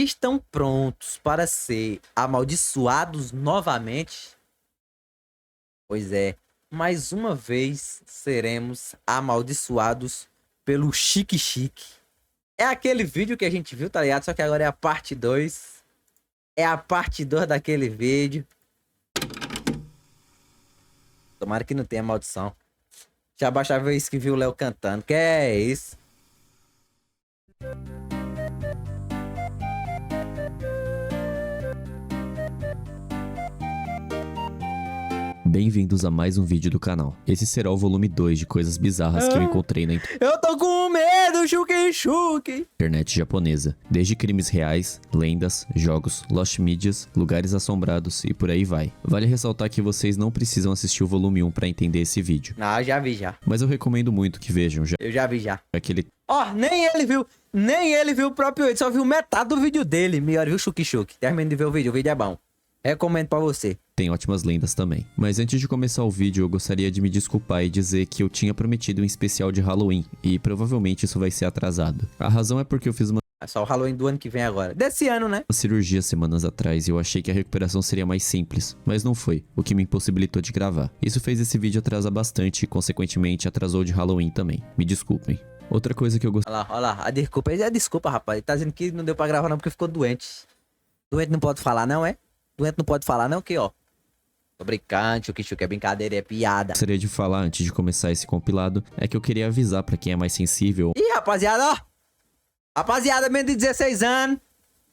Estão prontos para ser amaldiçoados novamente? Pois é, mais uma vez seremos amaldiçoados pelo Chique Chique. É aquele vídeo que a gente viu, tá ligado? Só que agora é a parte 2. É a parte 2 daquele vídeo. Tomara que não tenha maldição. Já baixava a vez que viu o Léo cantando. Que é isso? Bem-vindos a mais um vídeo do canal. Esse será o volume 2 de coisas bizarras que eu encontrei na Eu tô com medo, Chuque Chuque. internet japonesa. Desde crimes reais, lendas, jogos, lost medias, lugares assombrados e por aí vai. Vale ressaltar que vocês não precisam assistir o volume 1 para entender esse vídeo. Ah, já vi já. Mas eu recomendo muito que vejam, já Eu já vi já. que ele Ó, nem ele viu. Nem ele viu o próprio vídeo. Só viu metade do vídeo dele. Melhor, viu, Chuque Chuque? Termina de ver o vídeo é bom. Recomendo pra você. tem ótimas lendas também. Mas antes de começar o vídeo, eu gostaria de me desculpar e dizer que eu tinha prometido um especial de Halloween, e provavelmente isso vai ser atrasado. A razão é porque eu fiz uma É só o Halloween do ano que vem agora. Desse ano, né? cirurgia semanas atrás e eu achei que a recuperação seria mais simples, mas não foi, o que me impossibilitou de gravar. Isso fez esse vídeo atrasar bastante e consequentemente atrasou de Halloween também. Me desculpem. Outra coisa que eu gostaria Olha lá. A desculpa. É desculpa, rapaz. Ele tá dizendo que não deu pra gravar não porque ficou doente. Doente não pode falar não, é? Doente não pode falar não, que ó. Tô brincando, Chuque Chuque. É brincadeira, é piada. de falar antes de começar esse compilado é que eu queria avisar pra quem é mais sensível Ih, rapaziada, ó. Rapaziada, menos de 16 anos.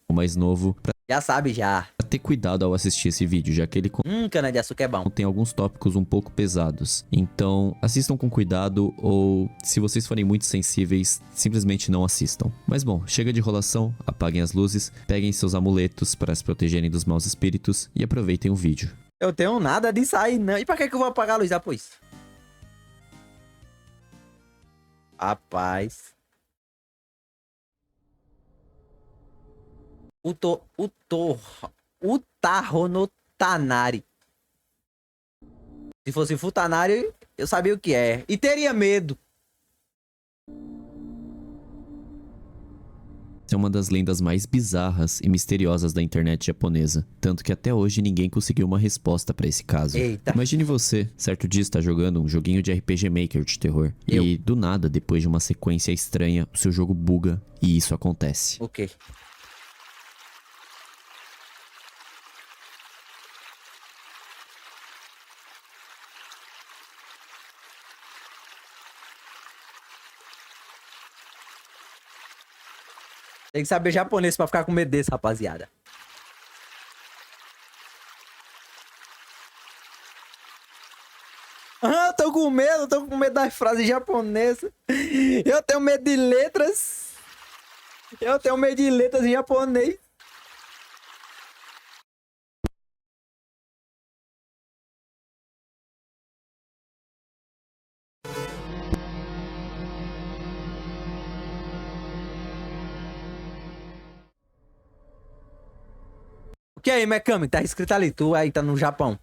ou mais novo pra Já sabe já. ter cuidado ao assistir esse vídeo, já que ele Cana de açúcar é bom. tem alguns tópicos um pouco pesados. Então, assistam com cuidado ou, se vocês forem muito sensíveis, simplesmente não assistam. Mas bom, chega de enrolação, apaguem as luzes, peguem seus amuletos para se protegerem dos maus espíritos e aproveitem o vídeo. Eu tenho nada disso aí, não. E pra que eu vou apagar a luz depois? Rapaz. O Tarronotanari. Se fosse Futanari, eu sabia o que é. E teria medo. É uma das lendas mais bizarras e misteriosas da internet japonesa, tanto que até hoje ninguém conseguiu uma resposta pra esse caso. Eita. Imagine você, certo dia está jogando um joguinho de RPG Maker de terror, e do nada, depois de uma sequência estranha, o seu jogo buga e isso acontece. O quê? Tem que saber japonês pra ficar com medo desse, rapaziada. Ah, tô com medo das frases japonesas. Eu tenho medo de letras. Eu tenho medo de letras em japonês. O que aí, Mekami? Tá escrito ali, tu aí tá no Japão.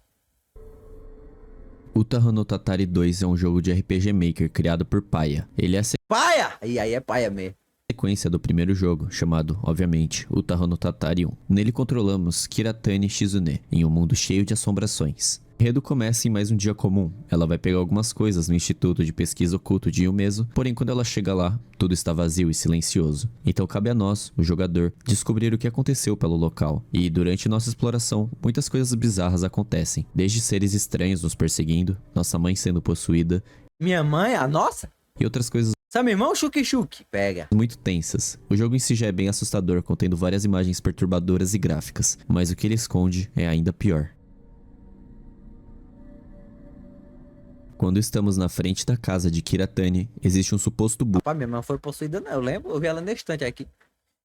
Uta no Tatari 2 é um jogo de RPG Maker criado por Paia. Ele é a Paia! Aí é paia mesmo. sequência do primeiro jogo, chamado, obviamente, Uta no Tatari 1. Nele controlamos Kiratani Shizune, em um mundo cheio de assombrações. O enredo começa em mais um dia comum. Ela vai pegar algumas coisas no Instituto de Pesquisa Oculto de Yumezo, porém quando ela chega lá, tudo está vazio e silencioso. Então cabe a nós, o jogador, descobrir o que aconteceu pelo local. E durante nossa exploração, muitas coisas bizarras acontecem, desde seres estranhos nos perseguindo, nossa mãe sendo possuída, Minha mãe, a nossa? e outras coisas Seu meu irmão, Chuque Chuque. Pega. muito tensas. O jogo em si já é bem assustador, contendo várias imagens perturbadoras e gráficas, mas o que ele esconde é ainda pior. Quando estamos na frente da casa de Kiratani, existe um suposto bug Rapaz, minha mãe foi possuída, não. Eu lembro, eu vi ela na estante aqui.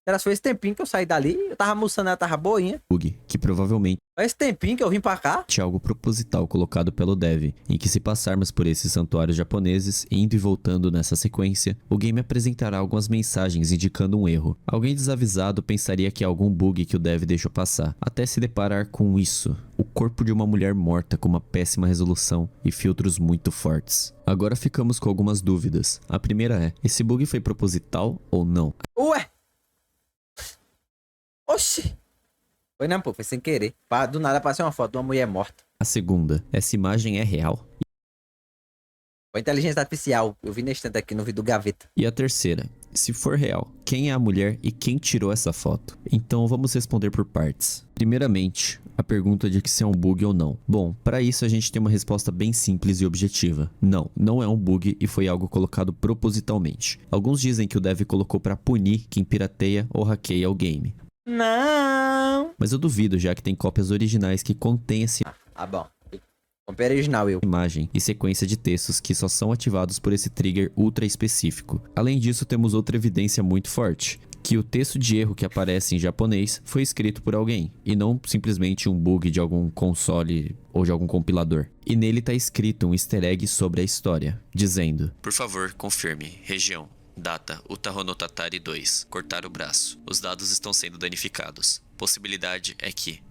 Era só esse tempinho que eu saí dali, eu tava almoçando, ela tava boinha. que provavelmente Foi esse tempinho que eu vim pra cá. é algo proposital colocado pelo dev, em que se passarmos por esses santuários japoneses, indo e voltando nessa sequência, o game apresentará algumas mensagens indicando um erro. Alguém desavisado pensaria que é algum bug que o dev deixou passar, até se deparar com isso. O corpo de uma mulher morta com uma péssima resolução e filtros muito fortes. Agora ficamos com algumas dúvidas. A primeira é, esse bug foi proposital ou não? Ué! Oxi. Foi não, pô, foi sem querer. Do nada passei uma foto de uma mulher morta. A segunda, essa imagem é real. Foi inteligência artificial. Eu vi nesse tanto aqui no vídeo do Gaveta. E a terceira, se for real, quem é a mulher e quem tirou essa foto? Então vamos responder por partes. Primeiramente, a pergunta de que se é um bug ou não. Bom, para isso a gente tem uma resposta bem simples e objetiva. Não, não é um bug e foi algo colocado propositalmente. Alguns dizem que o dev colocou para punir quem pirateia ou hackeia o game. Não. Mas eu duvido, já que tem cópias originais que contêm essa Bom. Comprei original, eu. imagem e sequência de textos que só são ativados por esse trigger ultra específico. Além disso, temos outra evidência muito forte, que o texto de erro que aparece em japonês foi escrito por alguém, e não simplesmente um bug de algum console ou de algum compilador. E nele tá escrito um easter egg sobre a história, dizendo: por favor, confirme, região, data, Utaho no Tatari 2, cortar o braço, os dados estão sendo danificados. Possibilidade é que...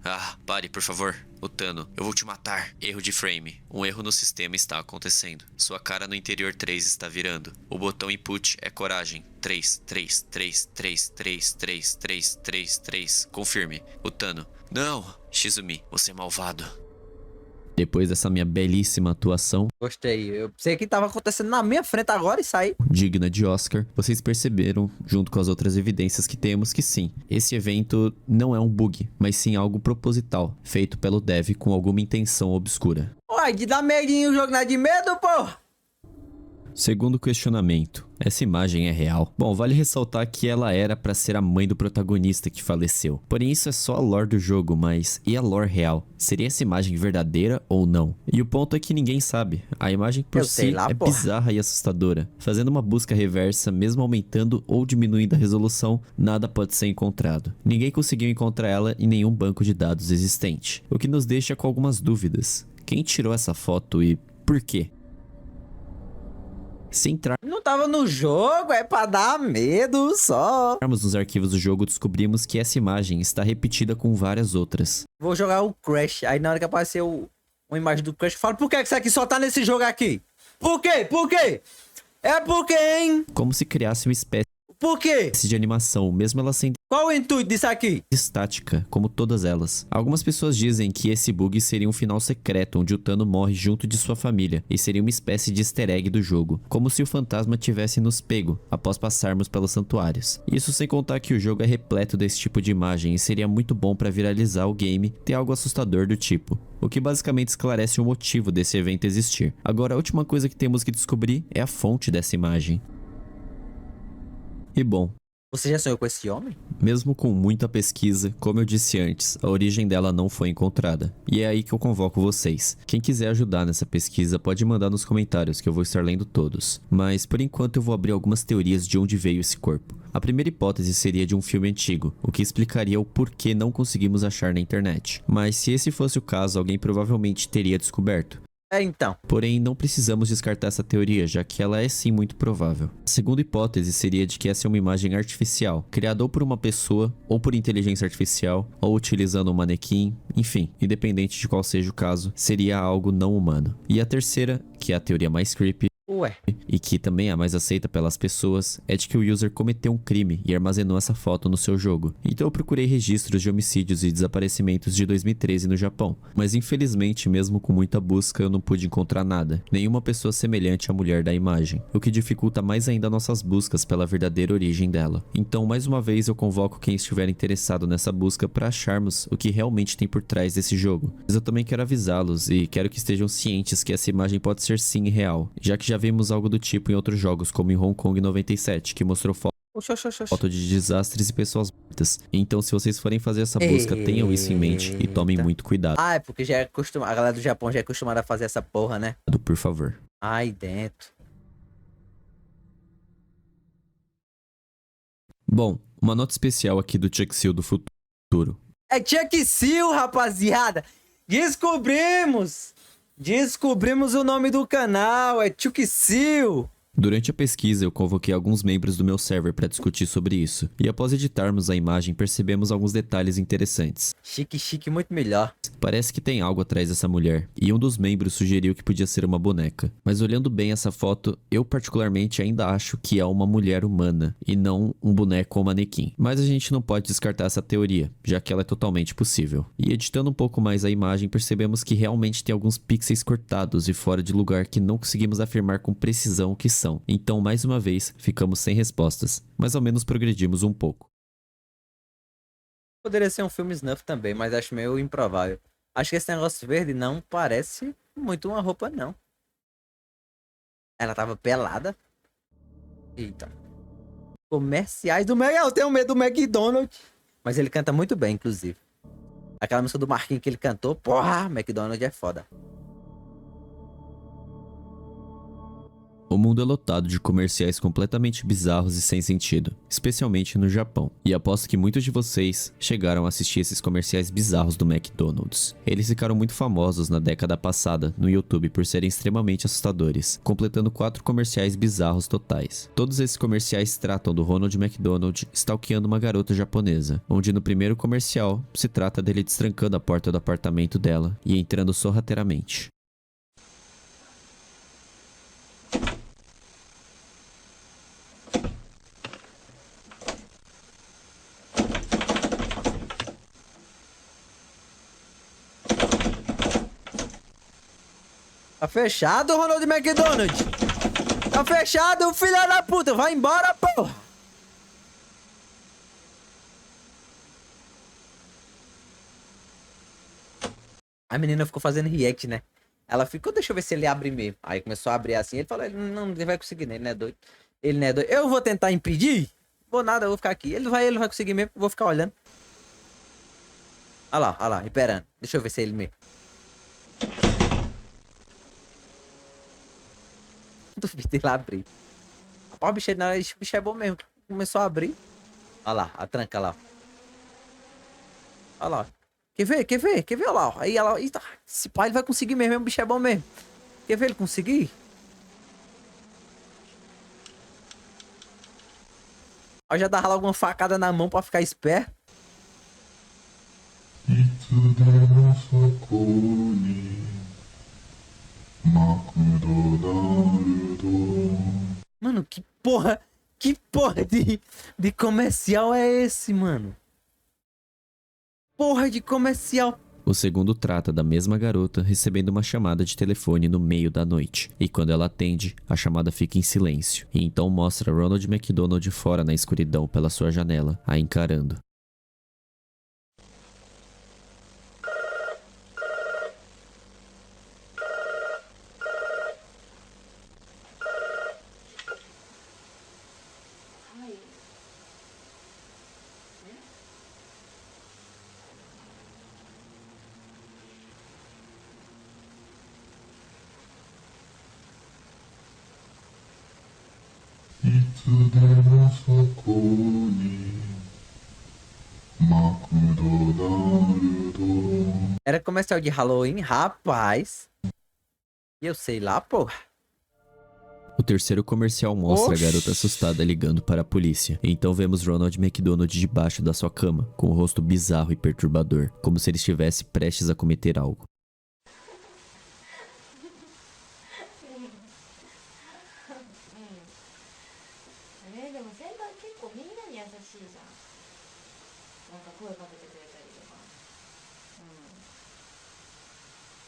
pare, por favor. Utano, eu vou te matar. Erro de frame. Um erro no sistema está acontecendo. Sua cara no interior 3 está virando. O botão input é coragem. 3, 3, 3, 3, 3, 3, 3, 3, 3. Confirme. Utano. Não! Shizumi, você é malvado. Depois dessa minha belíssima atuação, Gostei. Eu sei que tava acontecendo na minha frente agora e saí. digna de Oscar, vocês perceberam, junto com as outras evidências que temos, que sim, esse evento não é um bug, mas sim algo proposital, feito pelo dev com alguma intenção obscura. Uai, de dar medinho o jogo não é de medo, pô. Segundo questionamento, essa imagem é real? Bom, vale ressaltar que ela era pra ser a mãe do protagonista que faleceu. Porém, isso é só a lore do jogo, mas e a lore real? Seria essa imagem verdadeira ou não? E o ponto é que ninguém sabe. A imagem por si é bizarra e assustadora. Fazendo uma busca reversa, mesmo aumentando ou diminuindo a resolução, nada pode ser encontrado. Ninguém conseguiu encontrar ela em nenhum banco de dados existente. O que nos deixa com algumas dúvidas. Quem tirou essa foto e por quê? Se Não tava no jogo, é pra dar medo só. entrarmos nos arquivos do jogo, descobrimos que essa imagem está repetida com várias outras. Vou jogar o Crash. Aí na hora que apareceu uma imagem do Crash, eu falo, por que isso aqui só tá nesse jogo aqui? Por quê? Por quê? É porque, hein? Como se criasse uma espécie Por quê? de animação, mesmo ela sendo Qual o intuito disso aqui? estática, como todas elas. Algumas pessoas dizem que esse bug seria um final secreto, onde o Tano morre junto de sua família, e seria uma espécie de easter egg do jogo, como se o fantasma tivesse nos pego, após passarmos pelos santuários. Isso sem contar que o jogo é repleto desse tipo de imagem, e seria muito bom para viralizar o game ter algo assustador do tipo. O que basicamente esclarece o motivo desse evento existir. Agora, a última coisa que temos que descobrir é a fonte dessa imagem. E bom, Você já sonhou com esse homem? mesmo com muita pesquisa, como eu disse antes, a origem dela não foi encontrada. E é aí que eu convoco vocês. Quem quiser ajudar nessa pesquisa pode mandar nos comentários que eu vou estar lendo todos. Mas por enquanto eu vou abrir algumas teorias de onde veio esse corpo. A primeira hipótese seria de um filme antigo, o que explicaria o porquê não conseguimos achar na internet. Mas se esse fosse o caso, alguém provavelmente teria descoberto. Então. Porém, não precisamos descartar essa teoria, já que ela é sim muito provável. A segunda hipótese seria de que essa é uma imagem artificial, criada ou por uma pessoa, ou por inteligência artificial, ou utilizando um manequim, enfim, independente de qual seja o caso, seria algo não humano. E a terceira, que é a teoria mais creepy, Ué. e que também é a mais aceita pelas pessoas, é de que o user cometeu um crime e armazenou essa foto no seu jogo. Então eu procurei registros de homicídios e desaparecimentos de 2013 no Japão, mas infelizmente, mesmo com muita busca, eu não pude encontrar nada, nenhuma pessoa semelhante à mulher da imagem, o que dificulta mais ainda nossas buscas pela verdadeira origem dela. Então, mais uma vez, eu convoco quem estiver interessado nessa busca para acharmos o que realmente tem por trás desse jogo. Mas eu também quero avisá-los e quero que estejam cientes que essa imagem pode ser sim real, já que já vimos algo do tipo em outros jogos, como em Hong Kong 97, que mostrou foto de desastres e pessoas mortas. Então, se vocês forem fazer essa busca, tenham isso em mente e tomem muito cuidado, Ah, é porque já é a galera do Japão já é acostumada a fazer essa porra, né? por favor. Ai, dentro. Bom, uma nota especial aqui do Chuck Seal do futuro. É Chuck Seal, rapaziada. Descobrimos o nome do canal. É Chuck Seal. Durante a pesquisa, eu convoquei alguns membros do meu server para discutir sobre isso, e após editarmos a imagem, percebemos alguns detalhes interessantes. Chique, muito melhor. Parece que tem algo atrás dessa mulher, e um dos membros sugeriu que podia ser uma boneca. Mas olhando bem essa foto, eu particularmente ainda acho que é uma mulher humana, e não um boneco ou manequim. Mas a gente não pode descartar essa teoria, já que ela é totalmente possível. E editando um pouco mais a imagem, percebemos que realmente tem alguns pixels cortados e fora de lugar que não conseguimos afirmar com precisão o que são. Então, mais uma vez, ficamos sem respostas, mas ao menos progredimos um pouco. Poderia ser um filme snuff também, mas acho meio improvável. Acho que esse negócio verde não parece muito uma roupa, não. Ela tava pelada. Eita. Comerciais do Mac. Eu tenho medo do McDonald's. Mas ele canta muito bem, inclusive. Aquela música do Marquinhos que ele cantou. Porra, McDonald's é foda. O mundo é lotado de comerciais completamente bizarros e sem sentido, especialmente no Japão. E aposto que muitos de vocês chegaram a assistir esses comerciais bizarros do McDonald's. Eles ficaram muito famosos na década passada no YouTube por serem extremamente assustadores, completando 4 comerciais bizarros totais. Todos esses comerciais tratam do Ronald McDonald stalkeando uma garota japonesa, onde no primeiro comercial se trata dele destrancando a porta do apartamento dela e entrando sorrateiramente. Tá fechado, Ronald McDonald? Tá fechado, filho da puta. Vai embora, porra. A menina ficou fazendo react, né? Ela ficou, deixa eu ver se ele abre mesmo. Aí começou a abrir assim. Ele falou, não vai conseguir, né? Ele não é doido. Ele não é doido. Eu vou tentar impedir? Vou nada, eu vou ficar aqui. Ele vai conseguir mesmo. Vou ficar olhando. Olha lá, esperando. Deixa eu ver se é ele mesmo. Duvido ele abrir. Ó, o bicho é bom mesmo. Começou a abrir. Olha lá, a tranca lá. Olha lá. Quer ver? Olha lá. Aí ela. Eita, esse pai ele vai conseguir mesmo. O bicho é bom mesmo. Quer ver ele conseguir? Ó, já dava logo uma facada na mão pra ficar esperto. Mano, que porra de comercial é esse, mano? Porra de comercial. O segundo trata da mesma garota recebendo uma chamada de telefone no meio da noite. E quando ela atende, a chamada fica em silêncio. E então mostra Ronald McDonald fora na escuridão pela sua janela, a encarando. Era comercial de Halloween, rapaz. E eu sei lá, porra. O terceiro comercial mostra Oxi. a garota assustada ligando para a polícia. Então vemos Ronald McDonald debaixo da sua cama, com o rosto bizarro e perturbador, como se ele estivesse prestes a cometer algo.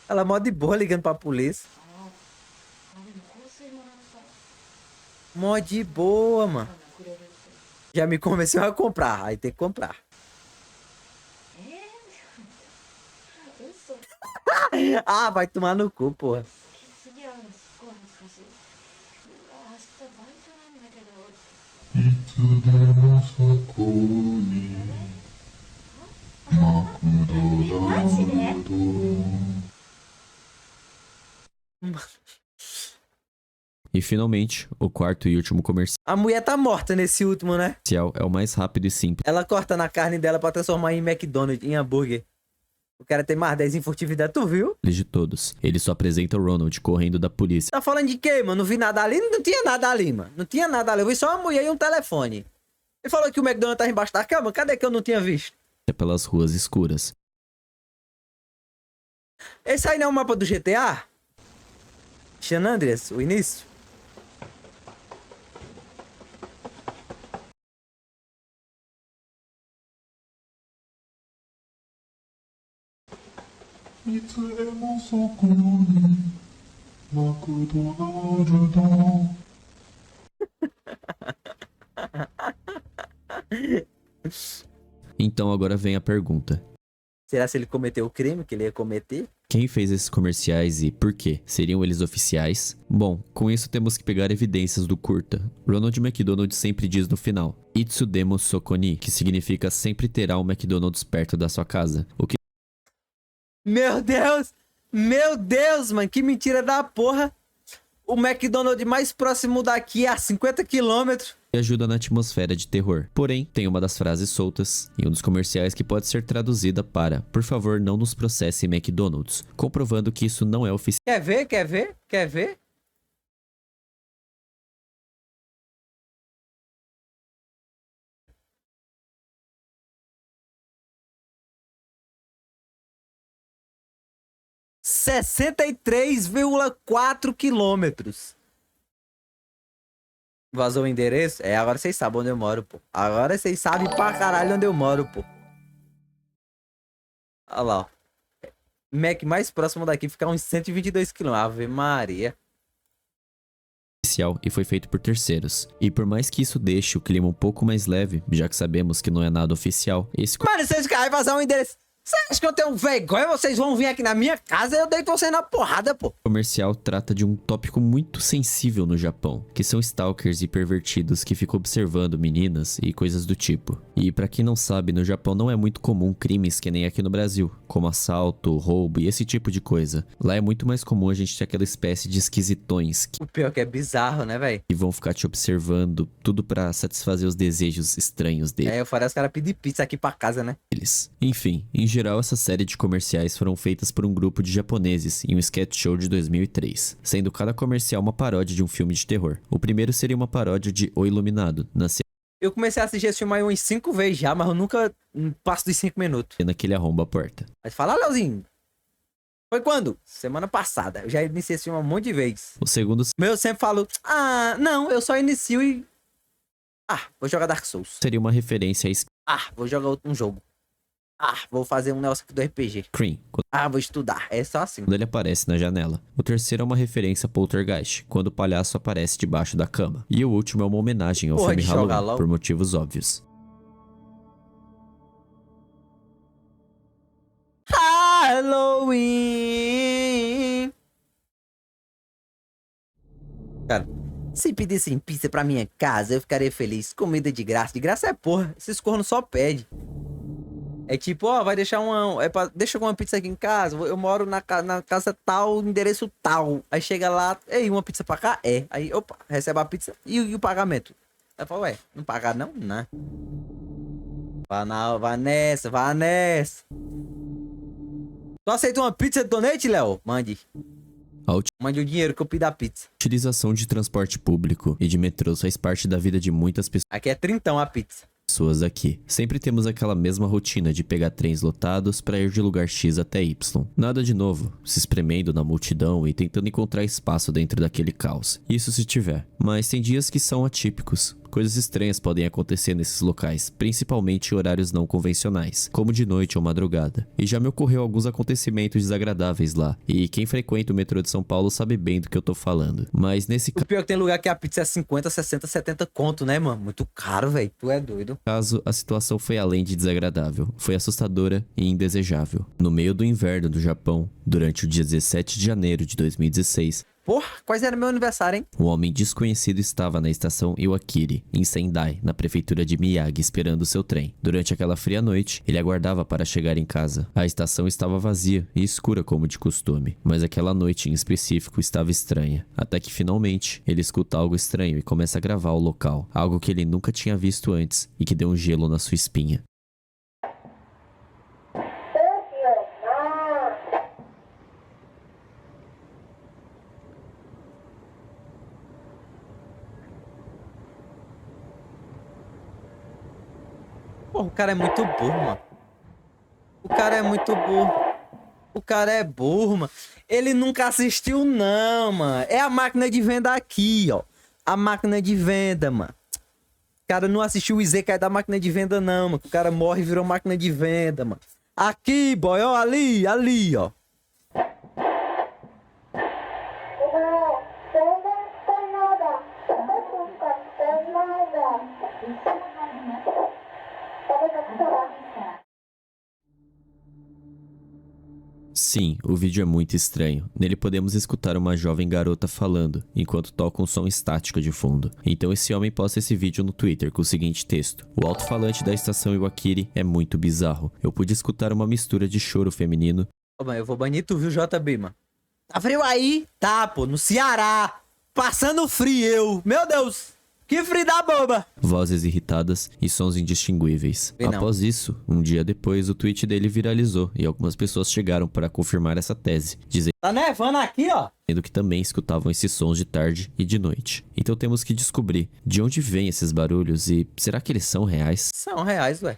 Ela mó de boa ligando pra polícia. Mó de boa, mano. Já me convenceu a comprar. Aí tem que comprar. Ah, vai tomar no cu, porra. E finalmente, o quarto e último comercial A mulher tá morta nesse último, né? é o mais rápido e simples Ela cortando a carne dela pra transformar em McDonald's, em hambúrguer. O cara tem mais 10 em furtividade, tu viu? de todos. Ele só apresenta o Ronald correndo da polícia Tá falando de quê, mano? Não vi nada ali? Não tinha nada ali, mano. Não tinha nada ali. Eu vi só uma mulher e um telefone. Ele falou que o McDonald's tava embaixo da cama. Cadê que eu não tinha visto? pelas ruas escuras. Esse aí não é o mapa do GTA? San Andreas, o início? Então agora vem a pergunta. Será se ele cometeu o crime que ele ia cometer? Quem fez esses comerciais e por quê? Seriam eles oficiais? Bom, com isso temos que pegar evidências do curta. Ronald McDonald sempre diz no final, Itsudemo Sokoni, que significa sempre terá um McDonald's perto da sua casa. O que Meu Deus! Meu Deus, mano, que mentira da porra! O McDonald's mais próximo daqui é a 50 quilômetros. ajuda na atmosfera de terror. Porém, tem uma das frases soltas em um dos comerciais que pode ser traduzida para por favor não nos processe McDonald's, comprovando que isso não é oficial. Quer ver? Quer ver? Quer ver? (63,4 quilômetros). Vazou o endereço? É, agora vocês sabem onde eu moro, pô. Agora vocês sabem pra caralho onde eu moro, pô. Olha lá, ó. Mac mais próximo daqui fica uns 122 quilômetros. Ave Maria. E foi feito por terceiros. E por mais que isso deixe o clima um pouco mais leve, já que sabemos que não é nada oficial, esse Mano, vocês querem vazar um endereço? Você acha que eu tenho vergonha? Vocês vão vir aqui na minha casa e eu deito vocês na porrada, pô. comercial trata de um tópico muito sensível no Japão, que são stalkers e pervertidos que ficam observando meninas e coisas do tipo. E pra quem não sabe, no Japão não é muito comum crimes que nem aqui no Brasil, como assalto, roubo e esse tipo de coisa. Lá é muito mais comum a gente ter aquela espécie de esquisitões O pior é que é bizarro, né, velho? que vão ficar te observando, tudo pra satisfazer os desejos estranhos deles. É, eu faria os caras pedir pizza aqui pra casa, né? Enfim, em geral essa série de comerciais foram feitas por um grupo de japoneses em um sketch show de 2003, sendo cada comercial uma paródia de um filme de terror. O primeiro seria uma paródia de O Iluminado, na Eu comecei a assistir esse filme aí umas 5 vezes já, mas eu nunca passo dos 5 minutos. cena que ele arromba a porta. Mas fala, Leozinho. Foi quando? Semana passada. Eu já iniciei esse filme um monte de vezes. O segundo Mas eu sempre falo, ah, não, eu só inicio e... Ah, vou jogar Dark Souls. seria uma referência a Ah, vou jogar um jogo. Ah, vou fazer um negócio aqui do RPG. Scream, Ah, vou estudar. É só assim. quando ele aparece na janela. O terceiro é uma referência a Poltergeist, quando o palhaço aparece debaixo da cama. E o último é uma homenagem ao Porra, filme de jogar Halloween, LOL. por motivos óbvios. Halloween. Cara, se pedissem pizza pra minha casa, eu ficaria feliz. Comida de graça. De graça é porra. Esses cornos só pedem. É tipo, ó, vai deixar uma... deixa uma pizza aqui em casa. Eu moro na casa tal, endereço tal. Aí chega lá, ei, uma pizza pra cá? É. Aí, opa, recebe a pizza e o pagamento. Aí fala, ué, não pagar não? Não. Vai nessa, vai nessa. Tu aceita uma pizza de donate, Léo? Mande. A Mande o dinheiro que eu pido a pizza. utilização de transporte público e de metrôs faz parte da vida de muitas Aqui é 30 a pizza. pessoas aqui. Sempre temos aquela mesma rotina de pegar trens lotados para ir de lugar X até Y. Nada de novo, se espremendo na multidão e tentando encontrar espaço dentro daquele caos. Isso se tiver. Mas tem dias que são atípicos. Coisas estranhas podem acontecer nesses locais, principalmente em horários não convencionais, como de noite ou madrugada. E já me ocorreu alguns acontecimentos desagradáveis lá, e quem frequenta o metrô de São Paulo sabe bem do que eu tô falando. Mas nesse O pior é que tem lugar que a pizza é 50, 60, 70 conto, né, mano? Muito caro, velho. Tu é doido. caso, a situação foi além de desagradável, foi assustadora e indesejável. No meio do inverno do Japão, durante o dia 17 de janeiro de 2016, Porra, quais era meu aniversário, hein? um homem desconhecido estava na estação Iwakiri, em Sendai, na prefeitura de Miyagi, esperando seu trem. Durante aquela fria noite, ele aguardava para chegar em casa. A estação estava vazia e escura como de costume, mas aquela noite em específico estava estranha. Até que finalmente, ele escuta algo estranho e começa a gravar o local, algo que ele nunca tinha visto antes e que deu um gelo na sua espinha. Porra, o cara é muito burro, mano. O cara é muito burro. O cara é burro, mano. Ele nunca assistiu, não, mano. É a máquina de venda aqui, ó. A máquina de venda, mano. O cara não assistiu o Isekai da máquina de venda, não, mano. O cara morre e virou máquina de venda, mano. Aqui, boy, ó, ali, ó. Sim, o vídeo é muito estranho. Nele podemos escutar uma jovem garota falando, enquanto toca um som estático de fundo. Então esse homem posta esse vídeo no Twitter com o seguinte texto: o alto-falante da estação Iwakiri é muito bizarro. Eu pude escutar uma mistura de choro feminino. Ô, mano, eu vou banir tu, viu, JB, mano? Tá frio aí? Tá, pô, no Ceará. Passando frio. Meu Deus. Que frio da boba. Vozes irritadas e sons indistinguíveis. Não. Após isso, um dia depois, o tweet dele viralizou e algumas pessoas chegaram para confirmar essa tese, dizendo Tá nevando aqui, ó. que também escutavam esses sons de tarde e de noite. Então temos que descobrir de onde vêm esses barulhos e será que eles são reais? São reais, ué.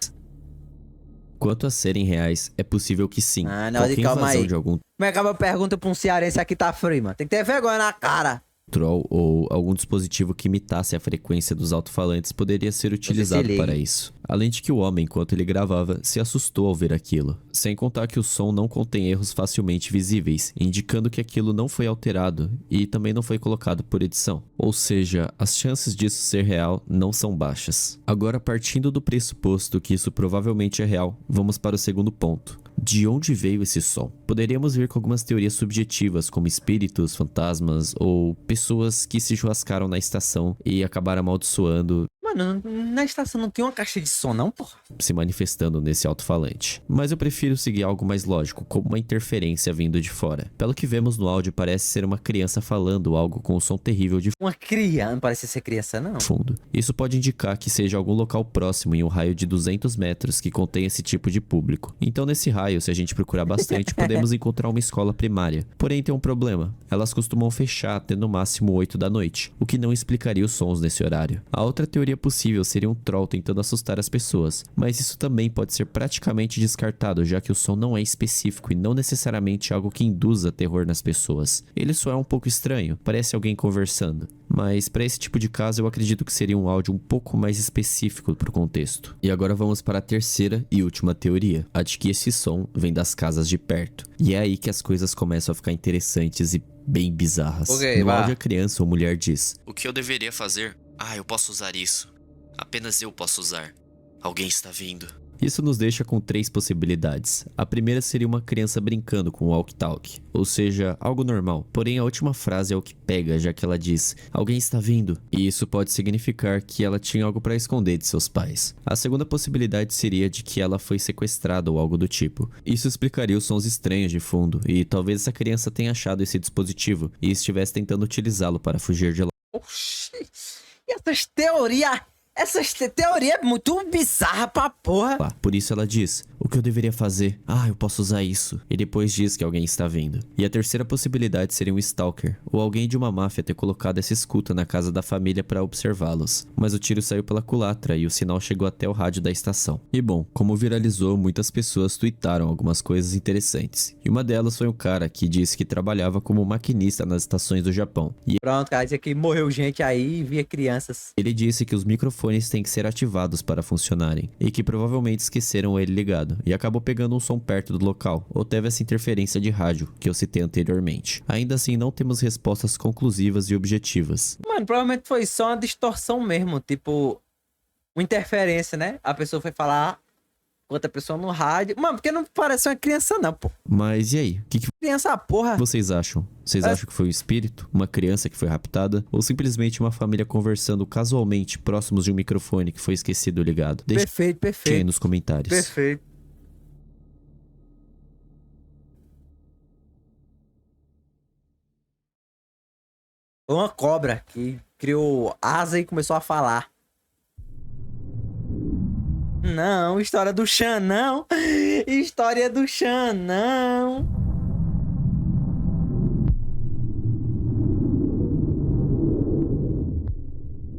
Quanto a serem reais, é possível que sim. Ah, não, Qualquer calma invasão aí. de algum Como é que a pergunta pra um cearense aqui tá frio, mano? Tem que ter vergonha na cara. troll ou algum dispositivo que imitasse a frequência dos alto-falantes poderia ser utilizado ligue. para isso. Além de que o homem, enquanto ele gravava, se assustou ao ver aquilo. Sem contar que o som não contém erros facilmente visíveis, indicando que aquilo não foi alterado e também não foi colocado por edição. Ou seja, as chances disso ser real não são baixas. Agora, partindo do pressuposto que isso provavelmente é real, vamos para o segundo ponto. De onde veio esse som? Poderíamos vir com algumas teorias subjetivas, como espíritos, fantasmas ou pessoas que se churrascaram na estação e acabaram amaldiçoando, Mano, na estação não tem uma caixa de som, não, porra? se manifestando nesse alto-falante. Mas eu prefiro seguir algo mais lógico, como uma interferência vindo de fora. Pelo que vemos no áudio, parece ser uma criança falando algo com um som terrível de Uma criança. Não parece ser criança, não. fundo. Isso pode indicar que seja algum local próximo em um raio de 200 metros que contém esse tipo de público. Então nesse raio, se a gente procurar bastante, podemos encontrar uma escola primária. Porém tem um problema. Elas costumam fechar até no máximo 8 da noite, o que não explicaria os sons nesse horário. A outra teoria possível seria um troll tentando assustar as pessoas, mas isso também pode ser praticamente descartado, já que o som não é específico e não necessariamente algo que induza terror nas pessoas. Ele só é um pouco estranho, parece alguém conversando. Mas para esse tipo de caso eu acredito que seria um áudio um pouco mais específico pro contexto. E agora vamos para a terceira e última teoria, a de que esse som vem das casas de perto. E é aí que as coisas começam a ficar interessantes e bem bizarras. Ok, no vá. áudio a criança ou mulher diz: O que eu deveria fazer? Ah, eu posso usar isso. Apenas eu posso usar. Alguém está vindo. Isso nos deixa com 3 possibilidades. A primeira seria uma criança brincando com o walkie-talkie, ou seja, algo normal. Porém, a última frase é o que pega, já que ela diz: alguém está vindo. E isso pode significar que ela tinha algo para esconder de seus pais. A segunda possibilidade seria de que ela foi sequestrada ou algo do tipo. Isso explicaria os sons estranhos de fundo, e talvez essa criança tenha achado esse dispositivo e estivesse tentando utilizá-lo para fugir de lá. Oxi. E essas teorias é muito bizarra pra porra. Por isso ela diz: o que eu deveria fazer? Ah, eu posso usar isso. E depois diz que alguém está vindo. E a terceira possibilidade seria um stalker, ou alguém de uma máfia ter colocado essa escuta na casa da família para observá-los. Mas o tiro saiu pela culatra e o sinal chegou até o rádio da estação. E bom, como viralizou, muitas pessoas tuitaram algumas coisas interessantes. E uma delas foi um cara que disse que trabalhava como maquinista nas estações do Japão. E Pronto, cara, dizia que morreu gente aí e via crianças. ele disse que os microfones têm que ser ativados para funcionarem, e que provavelmente esqueceram ele ligado, e acabou pegando um som perto do local, ou teve essa interferência de rádio, que eu citei anteriormente. Ainda assim, não temos respostas conclusivas e objetivas. Mano, provavelmente foi só uma distorção mesmo, tipo, uma interferência, né? A pessoa foi falar com outra pessoa no rádio. Mano, porque não parece uma criança não, pô. Mas e aí? O que Criança, porra. vocês acham? Vocês acham que foi um espírito? Uma criança que foi raptada? Ou simplesmente uma família conversando casualmente próximos de um microfone que foi esquecido ligado? Deixe Perfeito, aí perfeito. nos comentários. Perfeito. Foi uma cobra que criou asa e começou a falar. Não, história do Xan, não. História do Xan, não.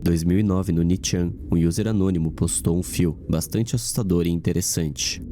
Em 2009, no Nichan, um user anônimo postou um fio bastante assustador e interessante.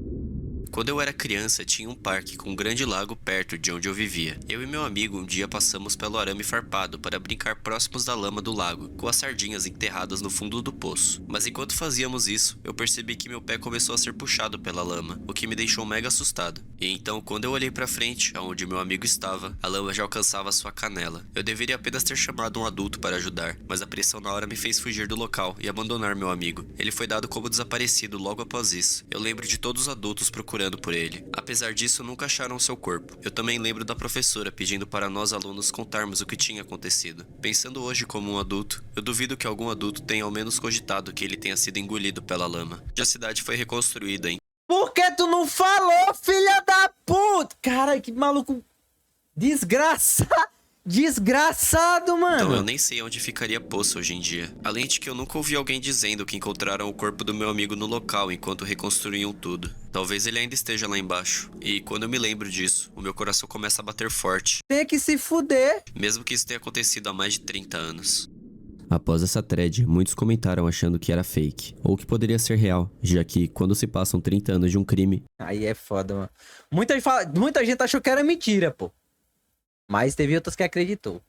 Quando eu era criança, tinha um parque com um grande lago perto de onde eu vivia. Eu e meu amigo um dia passamos pelo arame farpado para brincar próximos da lama do lago, com as sardinhas enterradas no fundo do poço. Mas enquanto fazíamos isso, eu percebi que meu pé começou a ser puxado pela lama, o que me deixou mega assustado. E então, quando eu olhei pra frente, aonde meu amigo estava, a lama já alcançava sua canela. Eu deveria apenas ter chamado um adulto para ajudar, mas a pressão na hora me fez fugir do local e abandonar meu amigo. Ele foi dado como desaparecido logo após isso. Eu lembro de todos os adultos procurando por ele. Apesar disso, nunca acharam seu corpo. Eu também lembro da professora pedindo para nós alunos contarmos o que tinha acontecido. Pensando hoje como um adulto, eu duvido que algum adulto tenha ao menos cogitado que ele tenha sido engolido pela lama. A cidade foi reconstruída em... Por que tu não falou, filha da puta? Cara, que maluco desgraçado, mano. Então eu nem sei onde ficaria Poço hoje em dia. Além de que eu nunca ouvi alguém dizendo que encontraram o corpo do meu amigo no local enquanto reconstruíam tudo. Talvez ele ainda esteja lá embaixo. E quando eu me lembro disso, o meu coração começa a bater forte. Tem que se fuder. Mesmo que isso tenha acontecido há mais de 30 anos. Após essa thread, muitos comentaram achando que era fake, ou que poderia ser real, já que quando se passam 30 anos de um crime, Aí é foda, mano. Muita gente achou que era mentira, pô. Mas teve outras que acreditou.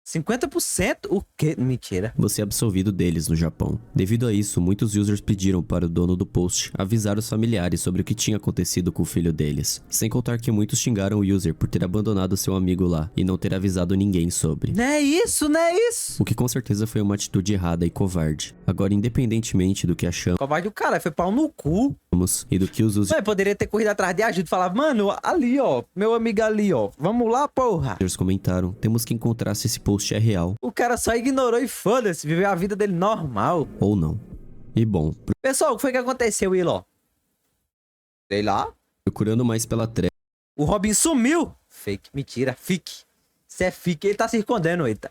50%? O quê? Mentira. você é absolvido deles no Japão. Devido a isso, muitos users pediram para o dono do post avisar os familiares sobre o que tinha acontecido com o filho deles. Sem contar que muitos xingaram o user por ter abandonado seu amigo lá e não ter avisado ninguém sobre. Não é isso, não é isso. O que com certeza foi uma atitude errada e covarde. Agora, independentemente do que achamos Covarde do cara, foi pau no cu. e do que os users Mas poderia ter corrido atrás de ajuda e falar, mano, ali, ó, meu amigo ali, ó, vamos lá, porra. comentaram, temos que encontrar se esse post é real O cara só ignorou e foda-se, viveu a vida dele normal. ou não. E bom, Pessoal, o que foi que aconteceu, Willow? Sei lá. procurando mais pela thread, O Robin sumiu. Fake, mentira, fique. Isso é fique, ele tá se escondendo, ele tá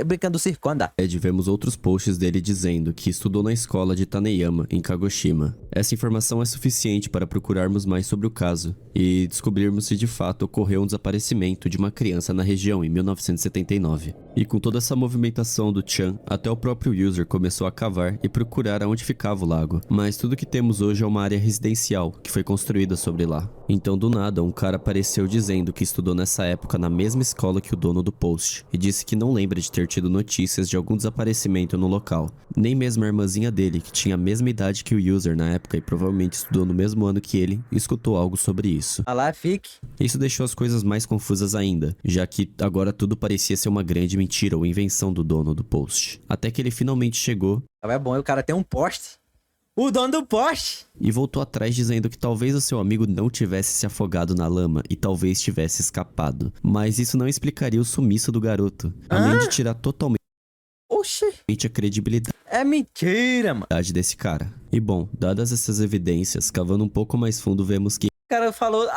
brincando se esconda. vemos outros posts dele dizendo que estudou na escola de Taneyama, em Kagoshima. Essa informação é suficiente para procurarmos mais sobre o caso e descobrirmos se de fato ocorreu um desaparecimento de uma criança na região em 1979. E com toda essa movimentação do Chan, até o próprio user começou a cavar e procurar aonde ficava o lago. Mas tudo que temos hoje é uma área residencial que foi construída sobre lá. Então do nada, um cara apareceu dizendo que estudou nessa época na mesma escola que o dono do post e disse que não lembra de ter tido notícias de algum desaparecimento no local. Nem mesmo a irmãzinha dele, que tinha a mesma idade que o user na época e provavelmente estudou no mesmo ano que ele, escutou algo sobre isso. Ah lá, fique. Isso deixou as coisas mais confusas ainda, já que agora tudo parecia ser uma grande mentira ou invenção do dono do post. Até que ele finalmente chegou É bom, o cara tem um poste. O dono do poste. e voltou atrás dizendo que talvez o seu amigo não tivesse se afogado na lama e talvez tivesse escapado. Mas isso não explicaria o sumiço do garoto, além de tirar totalmente Oxi. a credibilidade É mentira, mano. desse cara. E bom, dadas essas evidências, cavando um pouco mais fundo, vemos que O cara falou,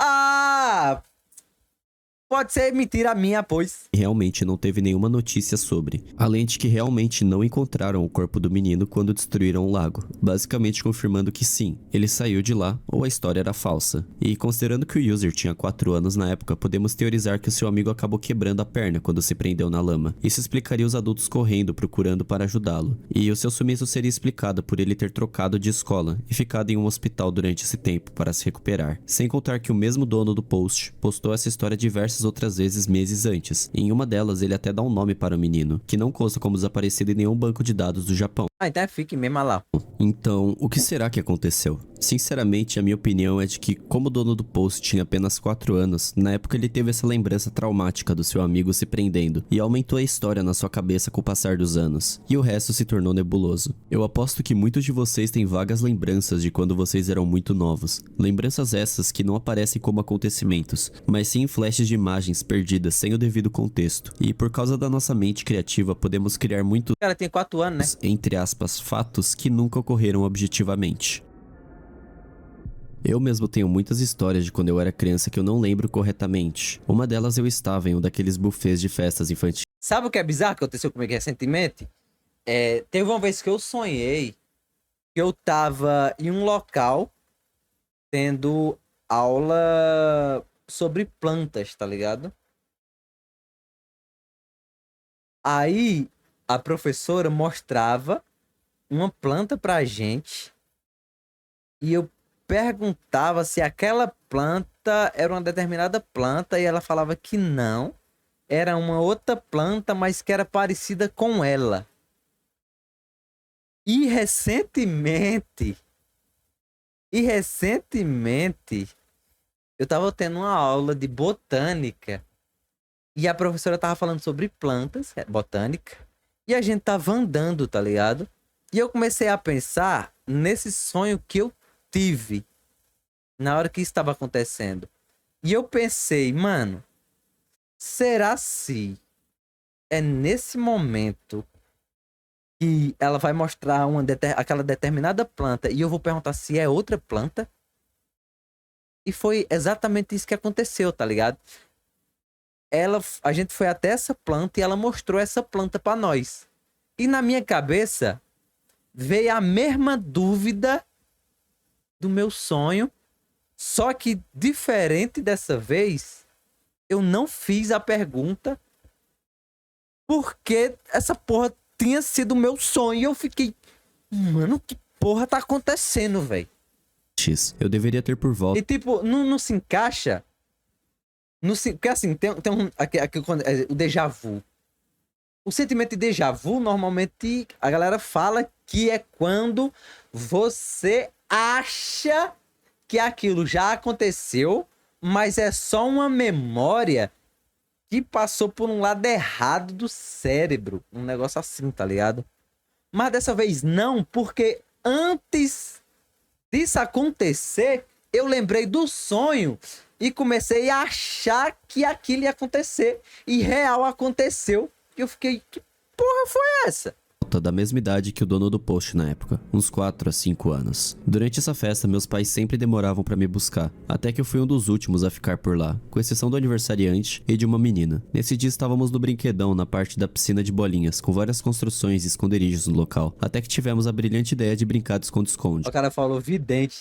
pode ser mentira minha, pois. realmente não teve nenhuma notícia sobre, além de que realmente não encontraram o corpo do menino quando destruíram o lago, basicamente confirmando que sim, ele saiu de lá ou a história era falsa. E considerando que o user tinha 4 anos na época, podemos teorizar que o seu amigo acabou quebrando a perna quando se prendeu na lama. Isso explicaria os adultos correndo procurando para ajudá-lo, e o seu sumiço seria explicado por ele ter trocado de escola e ficado em um hospital durante esse tempo para se recuperar. Sem contar que o mesmo dono do post postou essa história diversas outras vezes meses antes. Em uma delas, ele até dá um nome para o menino, que não consta como desaparecido em nenhum banco de dados do Japão. Então fique mesmo lá. Então, o que será que aconteceu? Sinceramente, a minha opinião é de que, como o dono do post tinha apenas 4 anos, na época ele teve essa lembrança traumática do seu amigo se prendendo e aumentou a história na sua cabeça com o passar dos anos, e o resto se tornou nebuloso. Eu aposto que muitos de vocês têm vagas lembranças de quando vocês eram muito novos. Lembranças essas que não aparecem como acontecimentos, mas sim em flashes de imagens perdidas sem o devido contexto. E por causa da nossa mente criativa, podemos criar muitos, O cara tem 4 anos, né? entre aspas, fatos que nunca ocorreram objetivamente. Eu mesmo tenho muitas histórias de quando eu era criança que eu não lembro corretamente. Uma delas eu estava em um daqueles buffets de festas infantis. Sabe o que é bizarro que aconteceu comigo recentemente? Teve uma vez que eu sonhei que eu tava em um local tendo aula sobre plantas, tá ligado? Aí a professora mostrava uma planta pra gente e eu perguntava se aquela planta era uma determinada planta e ela falava que não, era uma outra planta, mas que era parecida com ela. E recentemente, eu tava tendo uma aula de botânica e a professora tava falando sobre plantas, botânica, e a gente tava andando, tá ligado? E eu comecei a pensar nesse sonho que eu tive na hora que isso estava acontecendo. E eu pensei, mano, será se é nesse momento que ela vai mostrar aquela determinada planta e eu vou perguntar se é outra planta? E foi exatamente isso que aconteceu, tá ligado? A gente foi até essa planta e ela mostrou essa planta pra nós. E na minha cabeça veio a mesma dúvida do meu sonho, só que diferente dessa vez, eu não fiz a pergunta porque essa porra tinha sido o meu sonho e eu fiquei, mano, que porra tá acontecendo, velho? Eu deveria ter por volta E tipo, não se encaixa. Porque assim, tem o déjà vu. O sentimento de déjà vu, normalmente, a galera fala que é quando você acha que aquilo já aconteceu, mas é só uma memória que passou por um lado errado do cérebro. Um negócio assim, tá ligado? Mas dessa vez não, porque antes disso acontecer, eu lembrei do sonho e comecei a achar que aquilo ia acontecer. E real aconteceu. E eu fiquei, que porra foi essa? da mesma idade que o dono do post na época, uns 4 a 5 anos. Durante essa festa, meus pais sempre demoravam pra me buscar, até que eu fui um dos últimos a ficar por lá, com exceção do aniversariante e de uma menina. Nesse dia estávamos no brinquedão, na parte da piscina de bolinhas, com várias construções e esconderijos no local, até que tivemos a brilhante ideia de brincar de esconde-esconde. O cara falou vidente.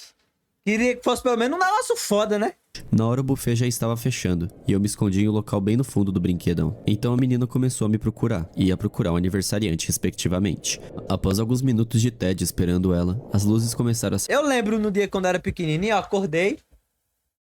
Queria que fosse pelo menos um negócio foda, né? Na hora o buffet já estava fechando, e eu me escondi em um local bem no fundo do brinquedão. Então a menina começou a me procurar, e a procurar o aniversariante, respectivamente. Após alguns minutos de tédio esperando ela, as luzes começaram a se Eu lembro no dia quando eu era pequenininho, eu acordei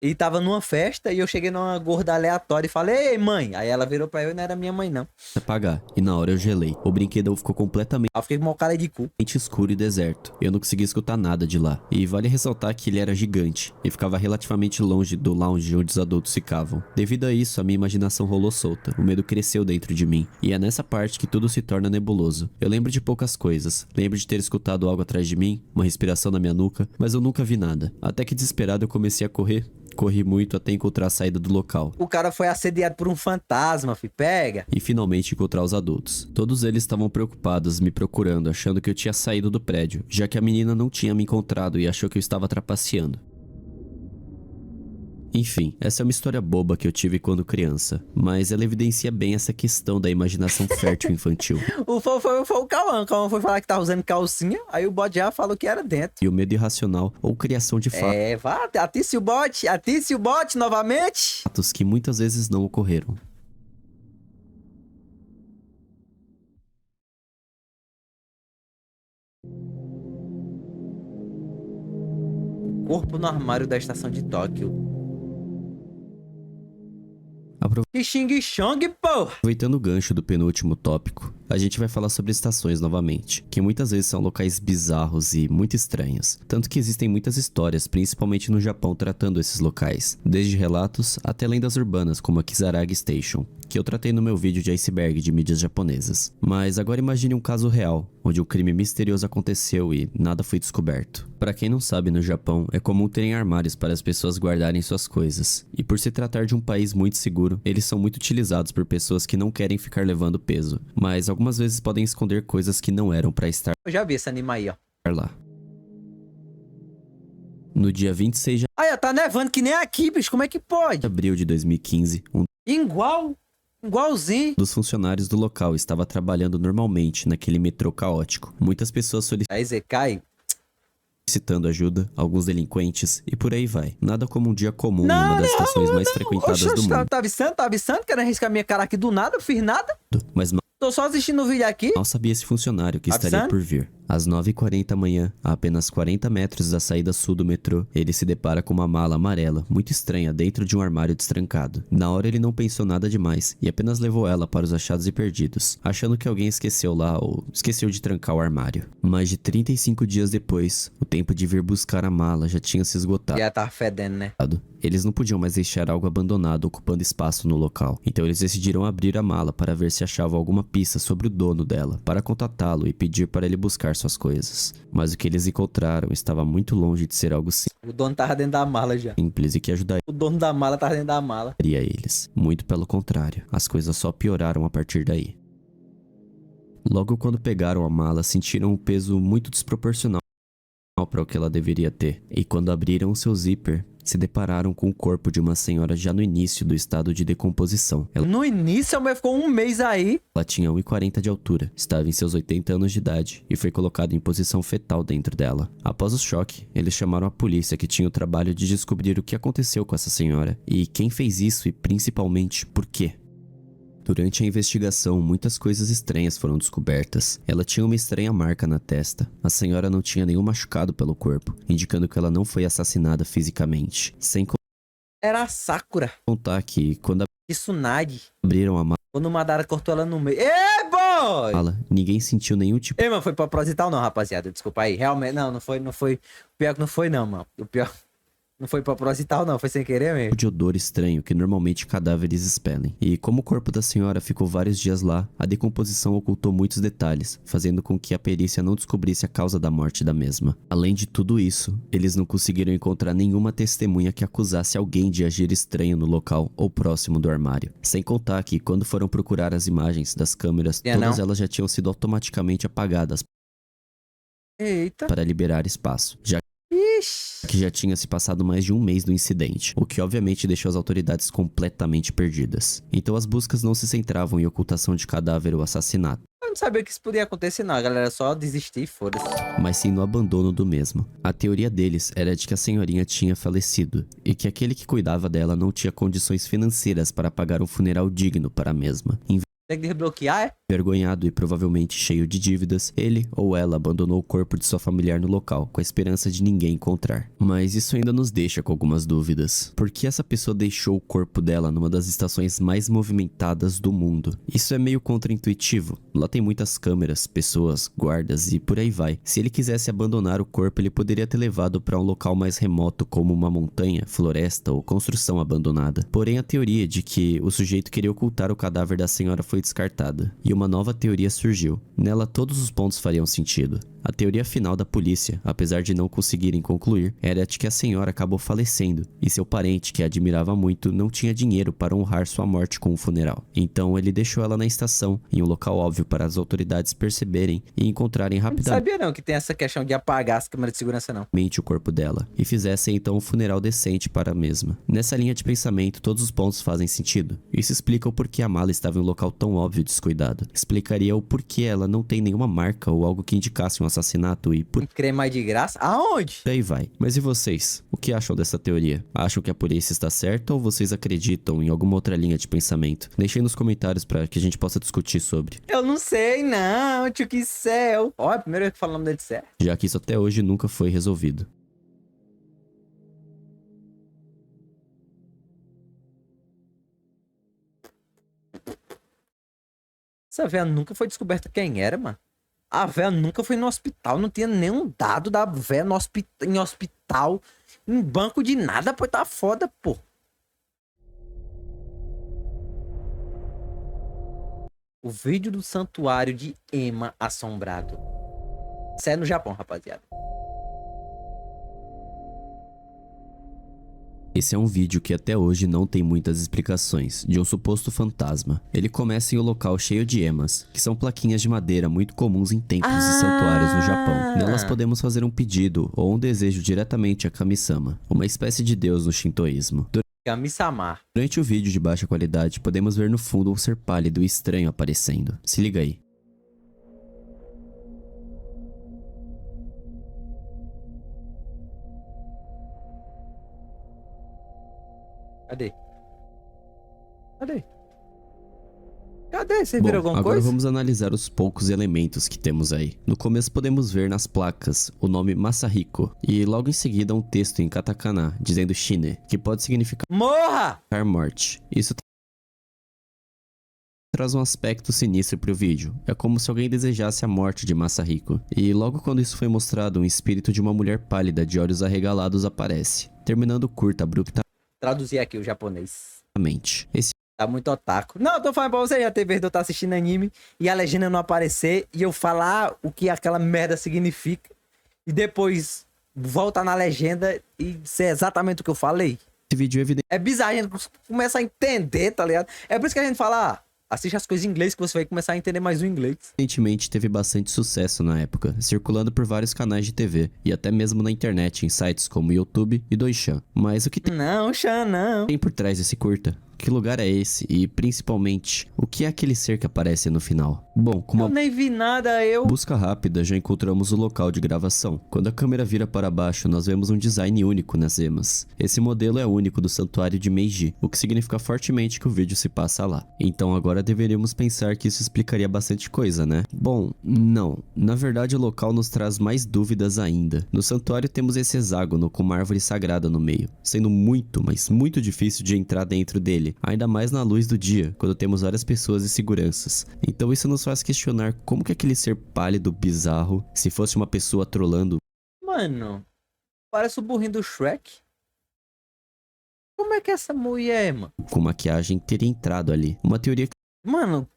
e tava numa festa e eu cheguei numa gorda aleatória e falei, ei mãe, aí ela virou pra eu e não era minha mãe não. apagar, e na hora eu gelei. O brinquedão ficou completamente Aí eu fiquei com uma cara de cu. escuro e deserto. Eu não conseguia escutar nada de lá. E vale ressaltar que ele era gigante e ficava relativamente longe do lounge onde os adultos ficavam. Devido a isso, a minha imaginação rolou solta. O medo cresceu dentro de mim. E é nessa parte que tudo se torna nebuloso. Eu lembro de poucas coisas. Lembro de ter escutado algo atrás de mim, uma respiração na minha nuca, mas eu nunca vi nada. Até que desesperado eu comecei a correr. Corri muito até encontrar a saída do local. O cara foi assediado por um fantasma, fi, pega. E finalmente encontrar os adultos. Todos eles estavam preocupados, me procurando, achando que eu tinha saído do prédio, já que a menina não tinha me encontrado e achou que eu estava trapaceando. Enfim, essa é uma história boba que eu tive quando criança, mas ela evidencia bem essa questão da imaginação fértil infantil. Foi o Cauã. O Cauã foi falar que tava usando calcinha, aí o bode já falou que era dentro. E o medo irracional ou criação de É, vá, atisse o bote novamente. fatos que muitas vezes não ocorreram. Corpo no armário da estação de Tóquio. Que Xing Chong, porra! Aproveitando o gancho do penúltimo tópico, a gente vai falar sobre estações novamente, que muitas vezes são locais bizarros e muito estranhos. Tanto que existem muitas histórias, principalmente no Japão, tratando esses locais, desde relatos até lendas urbanas como a Kisaragi Station, que eu tratei no meu vídeo de iceberg de mídias japonesas. Mas agora imagine um caso real, onde um crime misterioso aconteceu e nada foi descoberto. Para quem não sabe, no Japão é comum terem armários para as pessoas guardarem suas coisas, e por se tratar de um país muito seguro, eles são muito utilizados por pessoas que não querem ficar levando peso, mas algumas vezes podem esconder coisas que não eram para estar Eu já vi esse anime aí, ó. lá. No dia 26 de Aí, ó, tá nevando que nem aqui, bicho. Como é que pode? abril de 2015, um Igualzinho. dos funcionários do local estava trabalhando normalmente naquele metrô caótico. Muitas pessoas Aí, Zekai. solicitando ajuda, alguns delinquentes e por aí vai. Nada como um dia comum em uma das estações mais frequentadas do mundo. Tá avisando, querendo arriscar minha cara aqui do nada, eu fiz nada. Mas Tô só assistindo o vídeo aqui. Mal sabia esse funcionário que estaria Avisando? por vir. Às 9h40 da manhã, a apenas 40 metros da saída sul do metrô, ele se depara com uma mala amarela, muito estranha, dentro de um armário destrancado. Na hora ele não pensou nada demais e apenas levou ela para os achados e perdidos, achando que alguém esqueceu lá ou esqueceu de trancar o armário. Mais de 35 dias depois, o tempo de vir buscar a mala já tinha se esgotado. Já tava fedendo, né? Eles não podiam mais deixar algo abandonado ocupando espaço no local, então eles decidiram abrir a mala para ver se achavam alguma pista sobre o dono dela, para contatá-lo e pedir para ele buscar suas coisas. Mas o que eles encontraram estava muito longe de ser algo O dono tava dentro da mala já. simples e que ajudaria O dono da mala tava dentro da mala. eles. Muito pelo contrário, as coisas só pioraram a partir daí. Logo quando pegaram a mala, sentiram um peso muito desproporcional para o que ela deveria ter, e quando abriram o seu zíper, se depararam com o corpo de uma senhora já no início do estado de decomposição. No início, a mulher ficou um mês aí. Ela tinha 1,40 de altura, estava em seus 80 anos de idade e foi colocada em posição fetal dentro dela. Após o choque, eles chamaram a polícia, que tinha o trabalho de descobrir o que aconteceu com essa senhora e quem fez isso e principalmente por quê. Durante a investigação, muitas coisas estranhas foram descobertas. Ela tinha uma estranha marca na testa. A senhora não tinha nenhum machucado pelo corpo, indicando que ela não foi assassinada fisicamente. Sem Era a Sakura. contar que, quando Tsunade. abriram a Quando o Madara cortou ela no meio. Ê, boy! mala, ninguém sentiu nenhum tipo Ei, mano, foi proposital não, rapaziada. Desculpa aí. Realmente, não foi. O pior que não foi não, mano. O pior... Não foi proposital não, foi sem querer mesmo. de odor estranho que normalmente cadáveres expelem. E como o corpo da senhora ficou vários dias lá, a decomposição ocultou muitos detalhes, fazendo com que a perícia não descobrisse a causa da morte da mesma. Além de tudo isso, eles não conseguiram encontrar nenhuma testemunha que acusasse alguém de agir estranho no local ou próximo do armário. Sem contar que, quando foram procurar as imagens das câmeras, todas elas já tinham sido automaticamente apagadas Eita. para liberar espaço, já Ixi. que já tinha se passado mais de um mês do incidente, o que obviamente deixou as autoridades completamente perdidas. Então as buscas não se centravam em ocultação de cadáver ou assassinato, Eu não sabia que isso podia acontecer não, a galera só desistir e foda-se. mas sim no abandono do mesmo. A teoria deles era de que a senhorinha tinha falecido, e que aquele que cuidava dela não tinha condições financeiras para pagar um funeral digno para a mesma. Tem que desbloquear, é? Envergonhado e provavelmente cheio de dívidas, ele ou ela abandonou o corpo de sua familiar no local, com a esperança de ninguém encontrar. Mas isso ainda nos deixa com algumas dúvidas. Por que essa pessoa deixou o corpo dela numa das estações mais movimentadas do mundo? Isso é meio contraintuitivo. Lá tem muitas câmeras, pessoas, guardas e por aí vai. Se ele quisesse abandonar o corpo, ele poderia ter levado para um local mais remoto, como uma montanha, floresta ou construção abandonada. Porém, a teoria de que o sujeito queria ocultar o cadáver da senhora foi descartada, e uma nova teoria surgiu. Nela, todos os pontos fariam sentido. A teoria final da polícia, apesar de não conseguirem concluir, era de que a senhora acabou falecendo, e seu parente, que a admirava muito, não tinha dinheiro para honrar sua morte com um funeral. Então ele deixou ela na estação, em um local óbvio para as autoridades perceberem e encontrarem Não rapidamente sabia não que tem essa questão de apagar as câmeras de segurança não. o corpo dela, e fizessem então um funeral decente para a mesma. Nessa linha de pensamento, todos os pontos fazem sentido. Isso explica o porquê a mala estava em um local tão óbvio e descuidado. Explicaria o porquê ela não tem nenhuma marca ou algo que indicasse um assassinato e por Creme mais de graça? Aonde? aí vai. Mas e vocês? O que acham dessa teoria? Acham que a polícia está certa ou vocês acreditam em alguma outra linha de pensamento? Deixem nos comentários para que a gente possa discutir sobre, Eu não sei não, tio, que céu. Ó, é a primeira vez que fala o nome dele certo. já que isso até hoje nunca foi resolvido. Essa véia nunca foi descoberta quem era, mano. A véia nunca foi no hospital, não tinha nenhum dado da véia no em hospital, em banco de nada, pô, tá foda, pô. O vídeo do santuário de Ema assombrado. Isso é no Japão, rapaziada. Esse é um vídeo que até hoje não tem muitas explicações, de um suposto fantasma. Ele começa em um local cheio de emas, que são plaquinhas de madeira muito comuns em templos e santuários no Japão. Nelas podemos fazer um pedido ou um desejo diretamente a Kami-sama, uma espécie de deus no shintoísmo. Kami-sama. Durante o vídeo de baixa qualidade, podemos ver no fundo um ser pálido e estranho aparecendo. Se liga aí. Cadê? Cadê? Cadê? Você Bom, viram alguma agora coisa? vamos analisar os poucos elementos que temos aí. No começo podemos ver nas placas o nome Masahiko e logo em seguida um texto em katakana dizendo Shine, que pode significar Morra! morte. Isso traz um aspecto sinistro pro vídeo. É como se alguém desejasse a morte de Masahiko. E logo quando isso foi mostrado, um espírito de uma mulher pálida de olhos arregalados aparece, terminando o curta abruptamente. Traduzir aqui o japonês. Esse Tá muito otaku. Não, eu tô falando pra você, já teve vez de eu estar assistindo anime e a legenda não aparecer e eu falar o que aquela merda significa e depois voltar na legenda e ser exatamente o que eu falei. vídeo É bizarro, a gente começa a entender, tá ligado? É por isso que a gente fala, assiste as coisas em inglês que você vai começar a entender mais o inglês. Recentemente teve bastante sucesso na época, circulando por vários canais de TV e até mesmo na internet em sites como YouTube e Doishan. Mas o que Não, Xan, não. tem por trás desse curta? Que lugar é esse? E principalmente, o que é aquele ser que aparece no final? Bom, com Eu uma nem vi nada, eu... busca rápida já encontramos o local de gravação. Quando a câmera vira para baixo, nós vemos um design único nas emas. Esse modelo é único do santuário de Meiji, o que significa fortemente que o vídeo se passa lá. Então agora deveríamos pensar que isso explicaria bastante coisa, né? Bom, não. Na verdade o local nos traz mais dúvidas ainda. No santuário temos esse hexágono com uma árvore sagrada no meio, sendo muito, mas muito difícil de entrar dentro dele, ainda mais na luz do dia, quando temos várias pessoas e seguranças. Então isso nos faz questionar como que aquele ser pálido, bizarro, se fosse uma pessoa trolando, Mano, parece o burrinho do Shrek. Como é que é essa mulher, mano? com maquiagem, teria entrado ali. Uma teoria que Mano,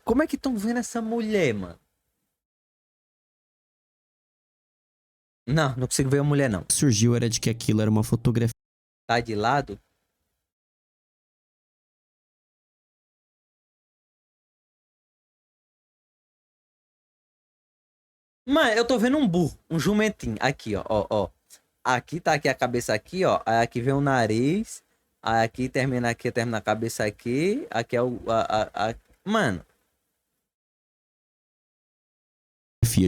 como é que estão vendo essa mulher, mano? Não, não consigo ver a mulher, não. surgiu era de que aquilo era uma fotografia Tá de lado? Mano, eu tô vendo um burro, um jumentinho. Aqui, ó. Aqui tá aqui a cabeça aqui, ó. Aí aqui vem o nariz. Aí aqui, termina a cabeça aqui. Aqui é o... Mano,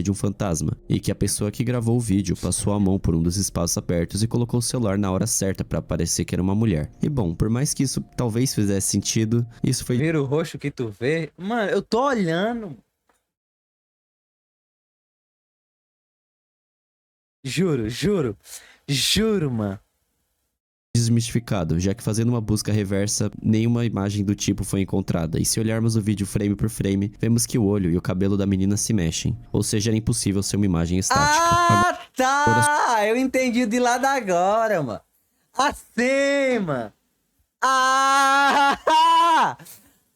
de um fantasma, e que a pessoa que gravou o vídeo passou a mão por um dos espaços abertos e colocou o celular na hora certa pra parecer que era uma mulher. E bom, por mais que isso talvez fizesse sentido, isso foi vira o roxo que tu vê. Mano, eu tô olhando. Juro, mano. desmistificado, já que fazendo uma busca reversa, nenhuma imagem do tipo foi encontrada, e se olharmos o vídeo frame por frame, vemos que o olho e o cabelo da menina se mexem, ou seja, era impossível ser uma imagem estática. Ah, tá! Eu entendi de lado agora, mano. Assim, mano. Ah!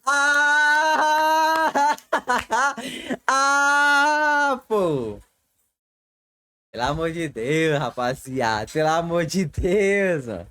Ah! Ah, pô! Pelo amor de Deus, rapaziada. Pelo amor de Deus, mano.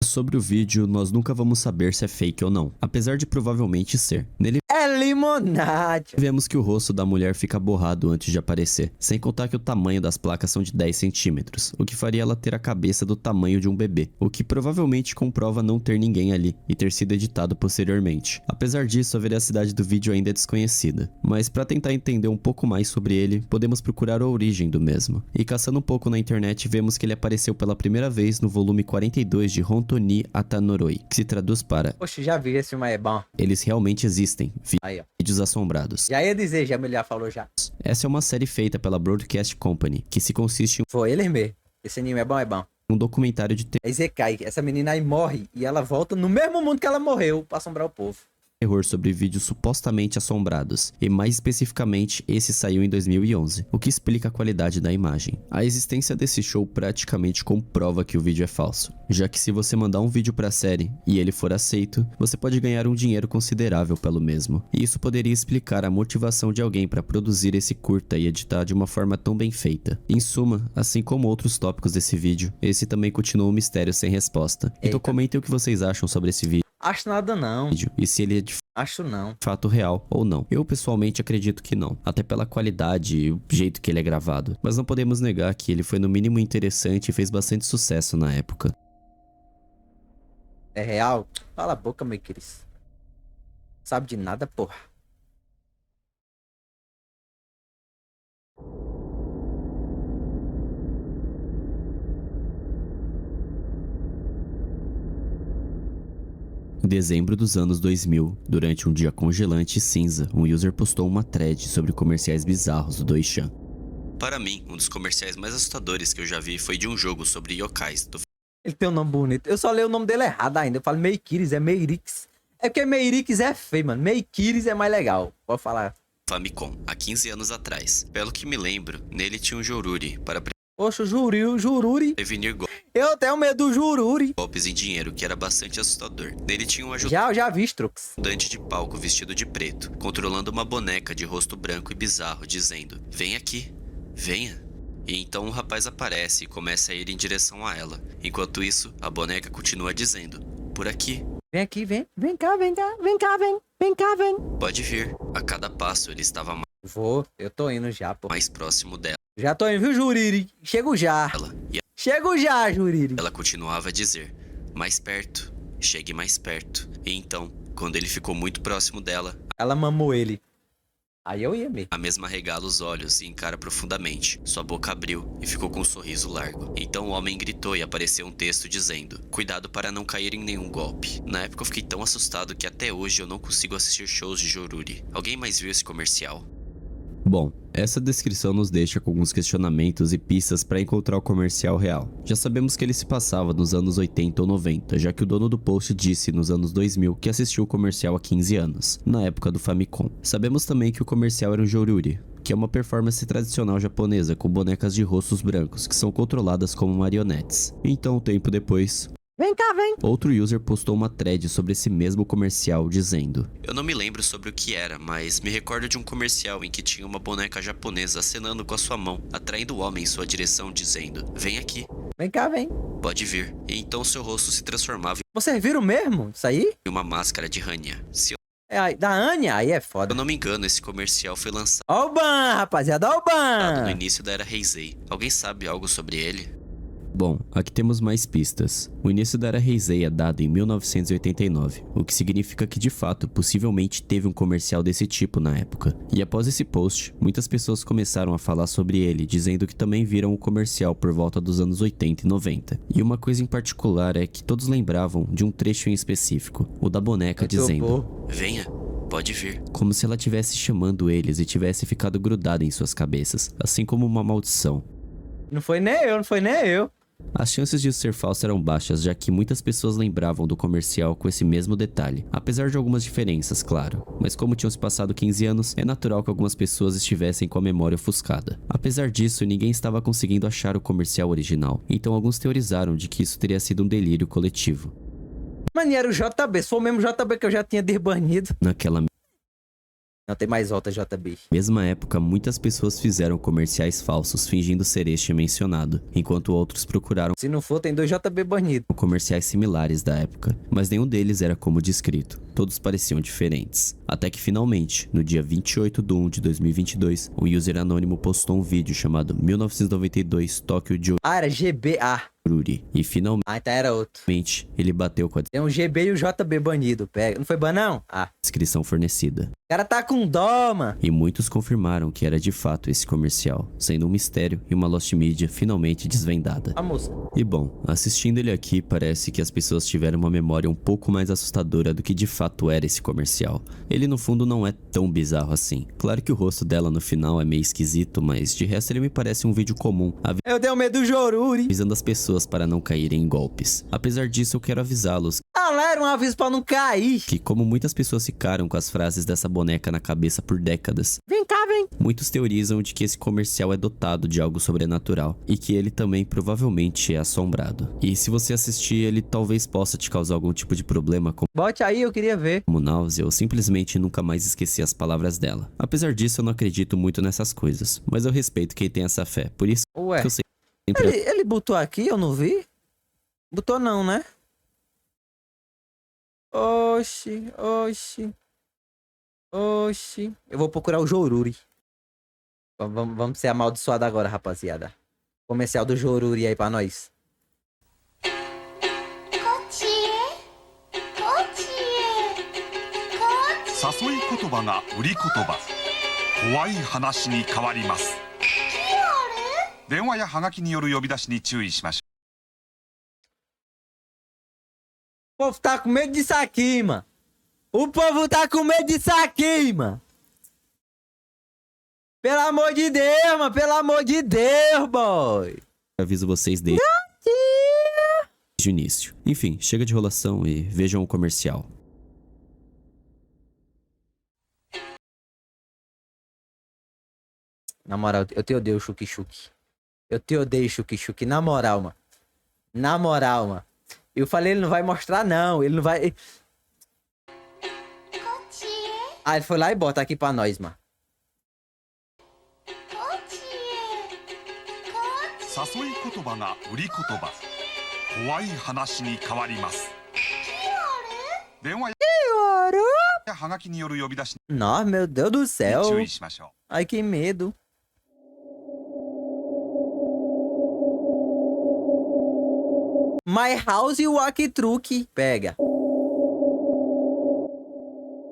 Sobre o vídeo, nós nunca vamos saber se é fake ou não, apesar de provavelmente ser. Nele É limonade. vemos que o rosto da mulher fica borrado antes de aparecer, sem contar que o tamanho das placas são de 10 centímetros, o que faria ela ter a cabeça do tamanho de um bebê, o que provavelmente comprova não ter ninguém ali e ter sido editado posteriormente. Apesar disso, a veracidade do vídeo ainda é desconhecida, mas para tentar entender um pouco mais sobre ele, podemos procurar a origem do mesmo. E caçando um pouco na internet, vemos que ele apareceu pela primeira vez no volume 42 de Hontoni Atanoroi, que se traduz para Poxa, já vi, esse filme aí é bom. Eles realmente existem, Aí, ó. vídeos assombrados. Já ia dizer, já melhor falou já. Essa é uma série feita pela Broadcast Company, que se consiste em Foi ele mesmo. Esse anime é bom, é bom. um documentário de É Izekai, essa menina aí morre e ela volta no mesmo mundo que ela morreu pra assombrar o povo. terror sobre vídeos supostamente assombrados, e mais especificamente esse saiu em 2011, o que explica a qualidade da imagem. A existência desse show praticamente comprova que o vídeo é falso, já que se você mandar um vídeo pra série e ele for aceito, você pode ganhar um dinheiro considerável pelo mesmo. E isso poderia explicar a motivação de alguém para produzir esse curta e editar de uma forma tão bem feita. Em suma, assim como outros tópicos desse vídeo, esse também continua um mistério sem resposta. Então Eita. comentem o que vocês acham sobre esse vídeo Acho nada não. e se ele é de Acho não. fato real ou não. Eu pessoalmente acredito que não, até pela qualidade e o jeito que ele é gravado. Mas não podemos negar que ele foi no mínimo interessante e fez bastante sucesso na época. É real? Cala a boca, meu querido. Sabe de nada, porra. Em dezembro dos anos 2000, durante um dia congelante e cinza, um user postou uma thread sobre comerciais bizarros do Doi-chan. Para mim, um dos comerciais mais assustadores que eu já vi foi de um jogo sobre yokais do Ele tem um nome bonito. Eu só leio o nome dele errado ainda. Eu falo Meikiris, é Meirix. É porque Meirix é feio, mano. Meikiris é mais legal. Pode falar. Famicom, há 15 anos atrás. Pelo que me lembro, nele tinha um Joruri para Poxa, o Jururi. prevenir Eu tenho medo do Jururi. golpes em dinheiro, que era bastante assustador. Nele tinha um Já vi, Strux. ajudante de palco vestido de preto, controlando uma boneca de rosto branco e bizarro, dizendo: "Vem aqui, venha." E então o rapaz aparece e começa a ir em direção a ela. Enquanto isso, a boneca continua dizendo: "Por aqui, Vem aqui, vem. Vem cá, vem cá. Vem cá, vem. Vem cá, vem. pode vir." A cada passo ele estava Vou. Eu tô indo já, pô. mais próximo dela, Já tô indo, viu, Juriri? Chego já. e Chego já, Juriri. ela continuava a dizer: "Mais perto, chegue mais perto." E então, quando ele ficou muito próximo dela, Ela mamou ele. Aí eu ia mesmo. a mesma regala os olhos e encara profundamente. Sua boca abriu e ficou com um sorriso largo. Então o homem gritou e apareceu um texto dizendo: "Cuidado para não cair em nenhum golpe." Na época eu fiquei tão assustado que até hoje eu não consigo assistir shows de Joruri. Alguém mais viu esse comercial? Bom, essa descrição nos deixa com alguns questionamentos e pistas para encontrar o comercial real. Já sabemos que ele se passava nos anos 80 ou 90, já que o dono do post disse nos anos 2000 que assistiu o comercial há 15 anos, na época do Famicom. Sabemos também que o comercial era um Joruri, que é uma performance tradicional japonesa com bonecas de rostos brancos que são controladas como marionetes. Então, um tempo depois, Vem cá, vem. outro user postou uma thread sobre esse mesmo comercial dizendo: Eu não me lembro sobre o que era, mas me recordo de um comercial em que tinha uma boneca japonesa acenando com a sua mão, atraindo o homem em sua direção, dizendo: "Vem aqui, Vem cá, vem. pode vir." E então seu rosto se transformava Vocês viram mesmo isso aí? em uma máscara de Hanya. Se É aí, da Anya? Aí é eu foda. não me engano, esse comercial foi lançado Ó o ban, rapaziada. Ó o no ban. início da era Heisei. Alguém sabe algo sobre ele? Bom, aqui temos mais pistas. O início da era Heisei é dado em 1989, o que significa que de fato possivelmente teve um comercial desse tipo na época. E após esse post, muitas pessoas começaram a falar sobre ele, dizendo que também viram o comercial por volta dos anos 80 e 90. E uma coisa em particular é que todos lembravam de um trecho em específico, o da boneca dizendo: "Venha, pode vir." como se ela estivesse chamando eles e tivesse ficado grudada em suas cabeças, assim como uma maldição. Não foi nem eu, não foi nem eu. As chances disso ser falso eram baixas, já que muitas pessoas lembravam do comercial com esse mesmo detalhe, apesar de algumas diferenças, claro. Mas como tinham se passado 15 anos, é natural que algumas pessoas estivessem com a memória ofuscada. Apesar disso, ninguém estava conseguindo achar o comercial original, então alguns teorizaram de que isso teria sido um delírio coletivo. Mano, e era o JB. Se for o mesmo JB que eu já tinha desbanido. Naquela Não, tem mais alta JB. mesma época, muitas pessoas fizeram comerciais falsos fingindo ser este mencionado, enquanto outros procuraram Se não for, tem 2 JB banidos. comerciais similares da época, mas nenhum deles era como descrito. Todos pareciam diferentes. Até que finalmente, no dia 28 de 1 de 2022, um user anônimo postou um vídeo chamado 1992 Tokyo Ah, era GBA. Joruri. E finalmente Ah, então era outro. ele bateu com a Tem um GB e o JB banido. Pega. Não foi ban, não? Ah. descrição fornecida. O cara tá com dó, mano. E muitos confirmaram que era de fato esse comercial, sendo um mistério e uma Lost Media finalmente desvendada. A música. E bom, assistindo ele aqui, parece que as pessoas tiveram uma memória um pouco mais assustadora do que de fato era esse comercial. Ele no fundo não é tão bizarro assim. Claro que o rosto dela no final é meio esquisito, mas de resto ele me parece um vídeo comum, Eu tenho medo do Joruri. avisando as pessoas para não caírem em golpes. Apesar disso, eu quero avisá-los Galera, um aviso pra não cair. que, como muitas pessoas ficaram com as frases dessa boneca na cabeça por décadas, Vem cá, vem. muitos teorizam de que esse comercial é dotado de algo sobrenatural e que ele também provavelmente é assombrado. E se você assistir, ele talvez possa te causar algum tipo de problema Bote aí, eu queria ver. como náusea ou simplesmente nunca mais esquecer as palavras dela. Apesar disso, eu não acredito muito nessas coisas, mas eu respeito quem tem essa fé, por isso Ué, que eu sempre ele botou aqui, eu não vi? Botou não, né? Oxi, oxi. Oxi. Eu vou procurar o Joruri. Vamos ser amaldiçoados agora, rapaziada. Comercial do Joruri aí pra nós. こっちへこっちへこっち誘い言葉が売り言葉怖い話に変わります電話やハガキによる呼び出しに注意しましょう povo tá com medo disso aqui, mano. O povo tá com medo disso aqui, mano. Pelo amor de Deus, mano. Pelo amor de Deus, boy. Aviso vocês desde o início. Enfim, chega de enrolação e vejam o comercial. Na moral, eu te odeio, Chuki Chuki. Eu te odeio, Chuki Chuki. Na moral, mano. Na moral, mano. Eu falei, ele não vai mostrar, não. Ele não vai... Ah, ele foi lá e bota aqui pra nós, mano. 誘い言葉が売り言葉怖い話に変わります電話やはがきによる呼び出し Nossa, meu Deus do に céu. 注意しましょう Ai, que medo. My House e Walk Truque. Pega.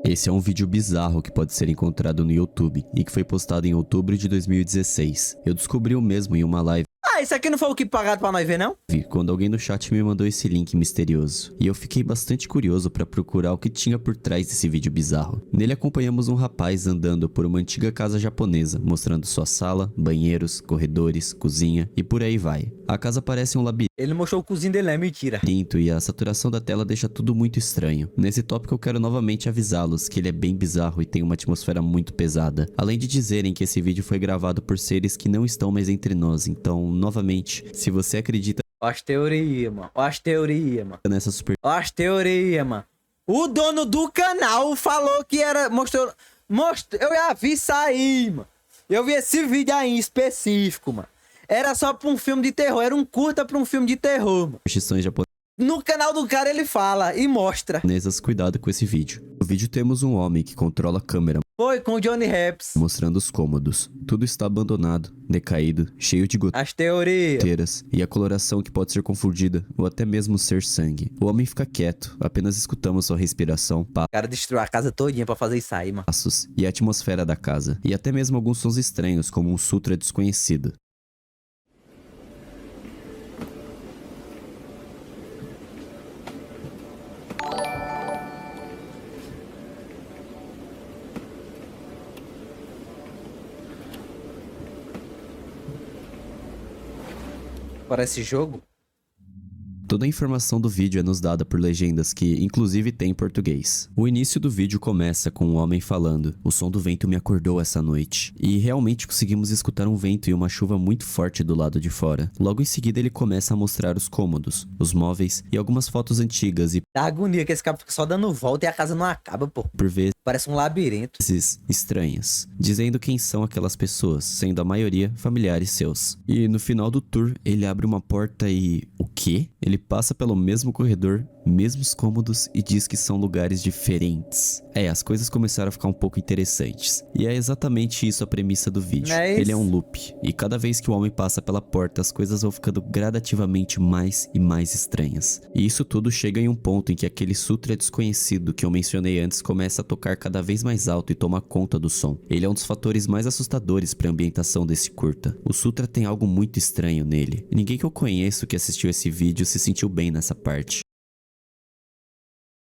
Esse é um vídeo bizarro que pode ser encontrado no YouTube e que foi postado em outubro de 2016. Eu descobri o mesmo em uma live Ah, isso aqui não foi o que pagaram pra nós ver, não? quando alguém no chat me mandou esse link misterioso. E eu fiquei bastante curioso para procurar o que tinha por trás desse vídeo bizarro. Nele acompanhamos um rapaz andando por uma antiga casa japonesa, mostrando sua sala, banheiros, corredores, cozinha e por aí vai. A casa parece um labirinto. Ele mostrou o cozinho dele, é mentira. E a saturação da tela deixa tudo muito estranho. Nesse tópico eu quero novamente avisá-los que ele é bem bizarro e tem uma atmosfera muito pesada. Além de dizerem que esse vídeo foi gravado por seres que não estão mais entre nós. Então, novamente, se você acredita Ó as teorias, mano. Ó as teorias, mano. nessa super... Ó as teorias, mano. O dono do canal falou que era... Mostrou... Eu já vi isso aí, mano. Eu vi esse vídeo aí em específico, mano. Era só pra um filme de terror. Era um curta pra um filme de terror, mano. Superstições No canal do cara ele fala e mostra. japonesas, cuidado com esse vídeo. No vídeo temos um homem que controla a câmera, Foi com o Johnny Raps. mostrando os cômodos. Tudo está abandonado, decaído, cheio de As teorias. goteiras e a coloração que pode ser confundida ou até mesmo ser sangue. O homem fica quieto, apenas escutamos sua respiração, O cara destruiu a casa todinha pra fazer isso aí, mano. passos e a atmosfera da casa, e até mesmo alguns sons estranhos como um sutra desconhecido. Parece jogo. Toda a informação do vídeo é nos dada por legendas que, inclusive, tem em português. O início do vídeo começa com um homem falando: "O som do vento me acordou essa noite." E realmente conseguimos escutar um vento e uma chuva muito forte do lado de fora. Logo em seguida ele começa a mostrar os cômodos, os móveis e algumas fotos antigas e, Dá agonia que esse cara fica só dando volta e a casa não acaba, pô. por vezes, Parece um labirinto. estranhas, dizendo quem são aquelas pessoas, sendo a maioria familiares seus. E no final do tour, ele abre uma porta e... o quê? Ele passa pelo mesmo corredor, mesmos cômodos e diz que são lugares diferentes. As coisas começaram a ficar um pouco interessantes. E é exatamente isso a premissa do vídeo. É isso. Ele é um loop, e cada vez que o homem passa pela porta, as coisas vão ficando gradativamente mais e mais estranhas. E isso tudo chega em um ponto em que aquele sutra desconhecido que eu mencionei antes começa a tocar cada vez mais alto e toma conta do som. Ele é um dos fatores mais assustadores para a ambientação desse curta. O sutra tem algo muito estranho nele. Ninguém que eu conheço que assistiu esse vídeo se sentiu bem nessa parte.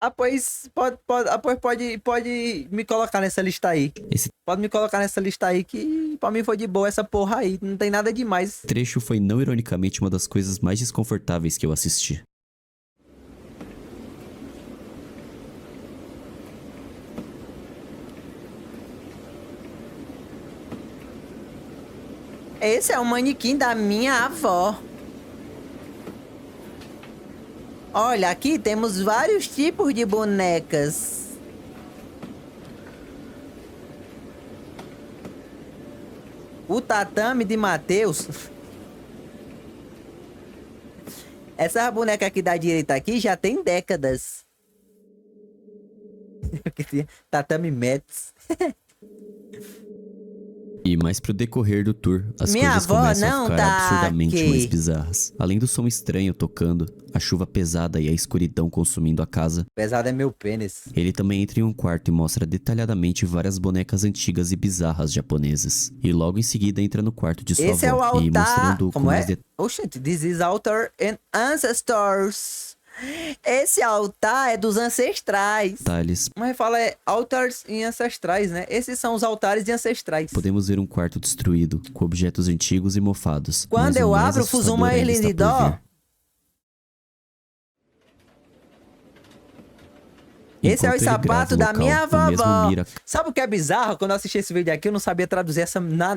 Ah, pois pode me colocar nessa lista aí. Esse Pode me colocar nessa lista aí que pra mim foi de boa essa porra aí. Não tem nada demais. trecho foi não ironicamente uma das coisas mais desconfortáveis que eu assisti. Esse é o manequim da minha avó. Olha, aqui temos vários tipos de bonecas. O tatame de Matheus. Essa boneca aqui da direita aqui já tem décadas. Tatame Mets. E mais pro decorrer do tour, as Minha coisas avó começam a não ficar tá absurdamente aqui. mais bizarras. Além do som estranho tocando, a chuva pesada e a escuridão consumindo a casa, Pesado é meu pênis. ele também entra em um quarto e mostra detalhadamente várias bonecas antigas e bizarras japonesas. E logo em seguida entra no quarto de sua Esse é o avó e altar. mostrando com Como mais é? Oxente, this is altar and ancestors. Esse altar é dos ancestrais. Detalhes. Mas fala altares e ancestrais, né? Esses são os altares e ancestrais. Podemos ver um quarto destruído, com objetos antigos e mofados. Quando Mas o eu mais abro, Fuzuma assustador ainda está por Erlindó. vir. Esse é o Enquanto ele sapato grava da o minha local, o mesmo vovó. mira Sabe o que é bizarro? Quando eu assisti esse vídeo aqui, eu não sabia traduzir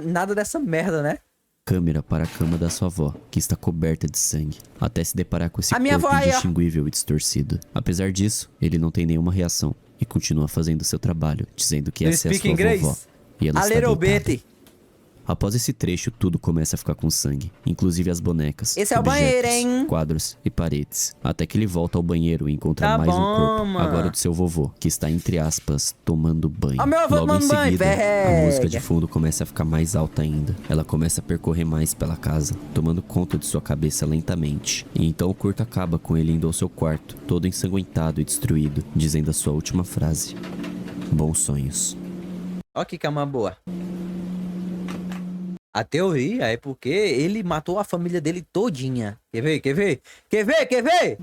nada dessa merda, né? câmera para a cama da sua avó, que está coberta de sangue, até se deparar com esse A minha corpo avó aí, ó. indistinguível e distorcido. Apesar disso, ele não tem nenhuma reação e continua fazendo seu trabalho, dizendo que You essa é a speak sua English? vovó. E ela A está little deitada. bit. Após esse trecho, tudo começa a ficar com sangue, inclusive as bonecas, Esse é o objetos, banheiro, hein? quadros e paredes. Até que ele volta ao banheiro e encontra Tá mais um bom, corpo, mano. agora do seu vovô, que está, entre aspas, tomando banho. Ó, meu avô Logo em tomando banho, seguida, a velho. música de fundo começa a ficar mais alta ainda. Ela começa a percorrer mais pela casa, tomando conta de sua cabeça lentamente. E então o curto acaba com ele indo ao seu quarto, todo ensanguentado e destruído, dizendo a sua última frase: bons sonhos. Ó que cama boa. A teoria é porque ele matou a família dele todinha. Quer ver? Quer ver? Quer ver? Quer ver?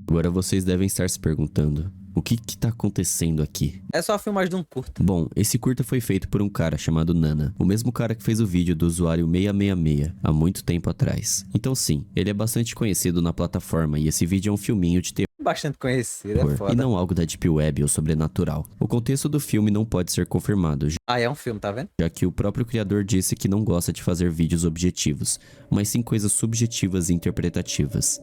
Agora vocês devem estar se perguntando: o que tá acontecendo aqui? É só a filmagem de um curta. Bom, esse curta foi feito por um cara chamado Nana, o mesmo cara que fez o vídeo do usuário 666 há muito tempo atrás. Então sim, ele é bastante conhecido na plataforma e esse vídeo é um filminho de Bastante conhecido, é terror foda. e não algo da Deep Web ou sobrenatural. O contexto do filme não pode ser confirmado, Ah, é um filme, tá vendo? já que o próprio criador disse que não gosta de fazer vídeos objetivos, mas sim coisas subjetivas e interpretativas.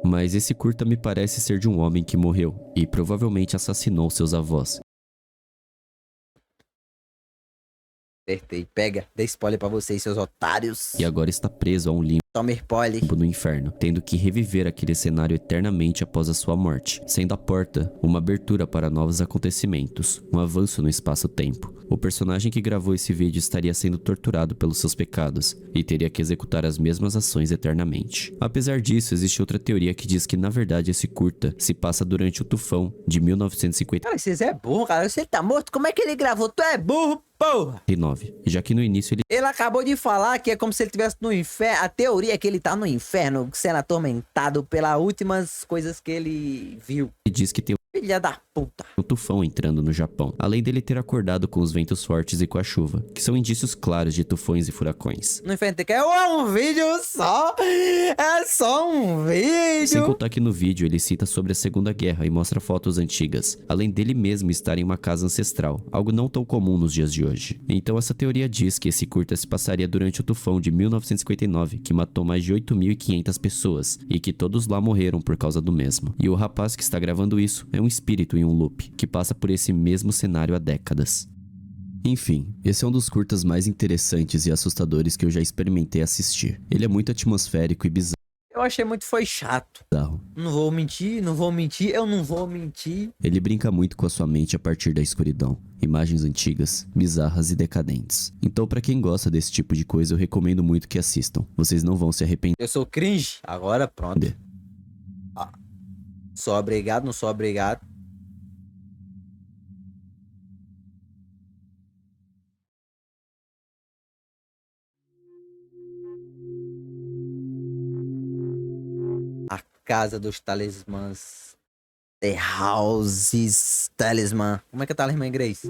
Mas esse curta me parece ser de um homem que morreu e provavelmente assassinou seus avós. Acertei. Pega. Dei spoiler pra vocês, seus otários. E agora está preso a um limbo Toma spoiler. no inferno, tendo que reviver aquele cenário eternamente após a sua morte, sendo a porta uma abertura para novos acontecimentos, um avanço no espaço-tempo. O personagem que gravou esse vídeo estaria sendo torturado pelos seus pecados e teria que executar as mesmas ações eternamente. Apesar disso, existe outra teoria que diz que na verdade esse curta se passa durante o tufão de 1959, Cara, vocês é burro, cara. Você tá morto? Como é que ele gravou? Tu é burro, porra. já que no início ele Ele acabou de falar que é como se ele estivesse no inferno. A teoria é que ele tá no inferno, sendo atormentado pelas últimas coisas que ele viu. diz que tem Filha da puta. um tufão entrando no Japão, além dele ter acordado com os ventos fortes e com a chuva, que são indícios claros de tufões e furacões. No inferno tem que é um vídeo só. É só um Sem vídeo. contar que no vídeo ele cita sobre a Segunda Guerra e mostra fotos antigas, além dele mesmo estar em uma casa ancestral, algo não tão comum nos dias de hoje. Então essa teoria diz que esse curta se passaria durante o tufão de 1959, que matou mais de 8.500 pessoas, e que todos lá morreram por causa do mesmo. E o rapaz que está gravando isso é um espírito em um loop, que passa por esse mesmo cenário há décadas. Enfim, esse é um dos curtas mais interessantes e assustadores que eu já experimentei assistir. Ele é muito atmosférico e bizarro. Eu achei muito foi chato. Não vou mentir, eu não vou mentir. Ele brinca muito com a sua mente a partir da escuridão. Imagens antigas, bizarras e decadentes. Então, pra quem gosta desse tipo de coisa, eu recomendo muito que assistam. Vocês não vão se arrepender. Eu sou cringe. Agora pronto. Sou obrigado, não sou obrigado. A casa dos talismãs. The Houses Talismã. Como é que é talismã em inglês?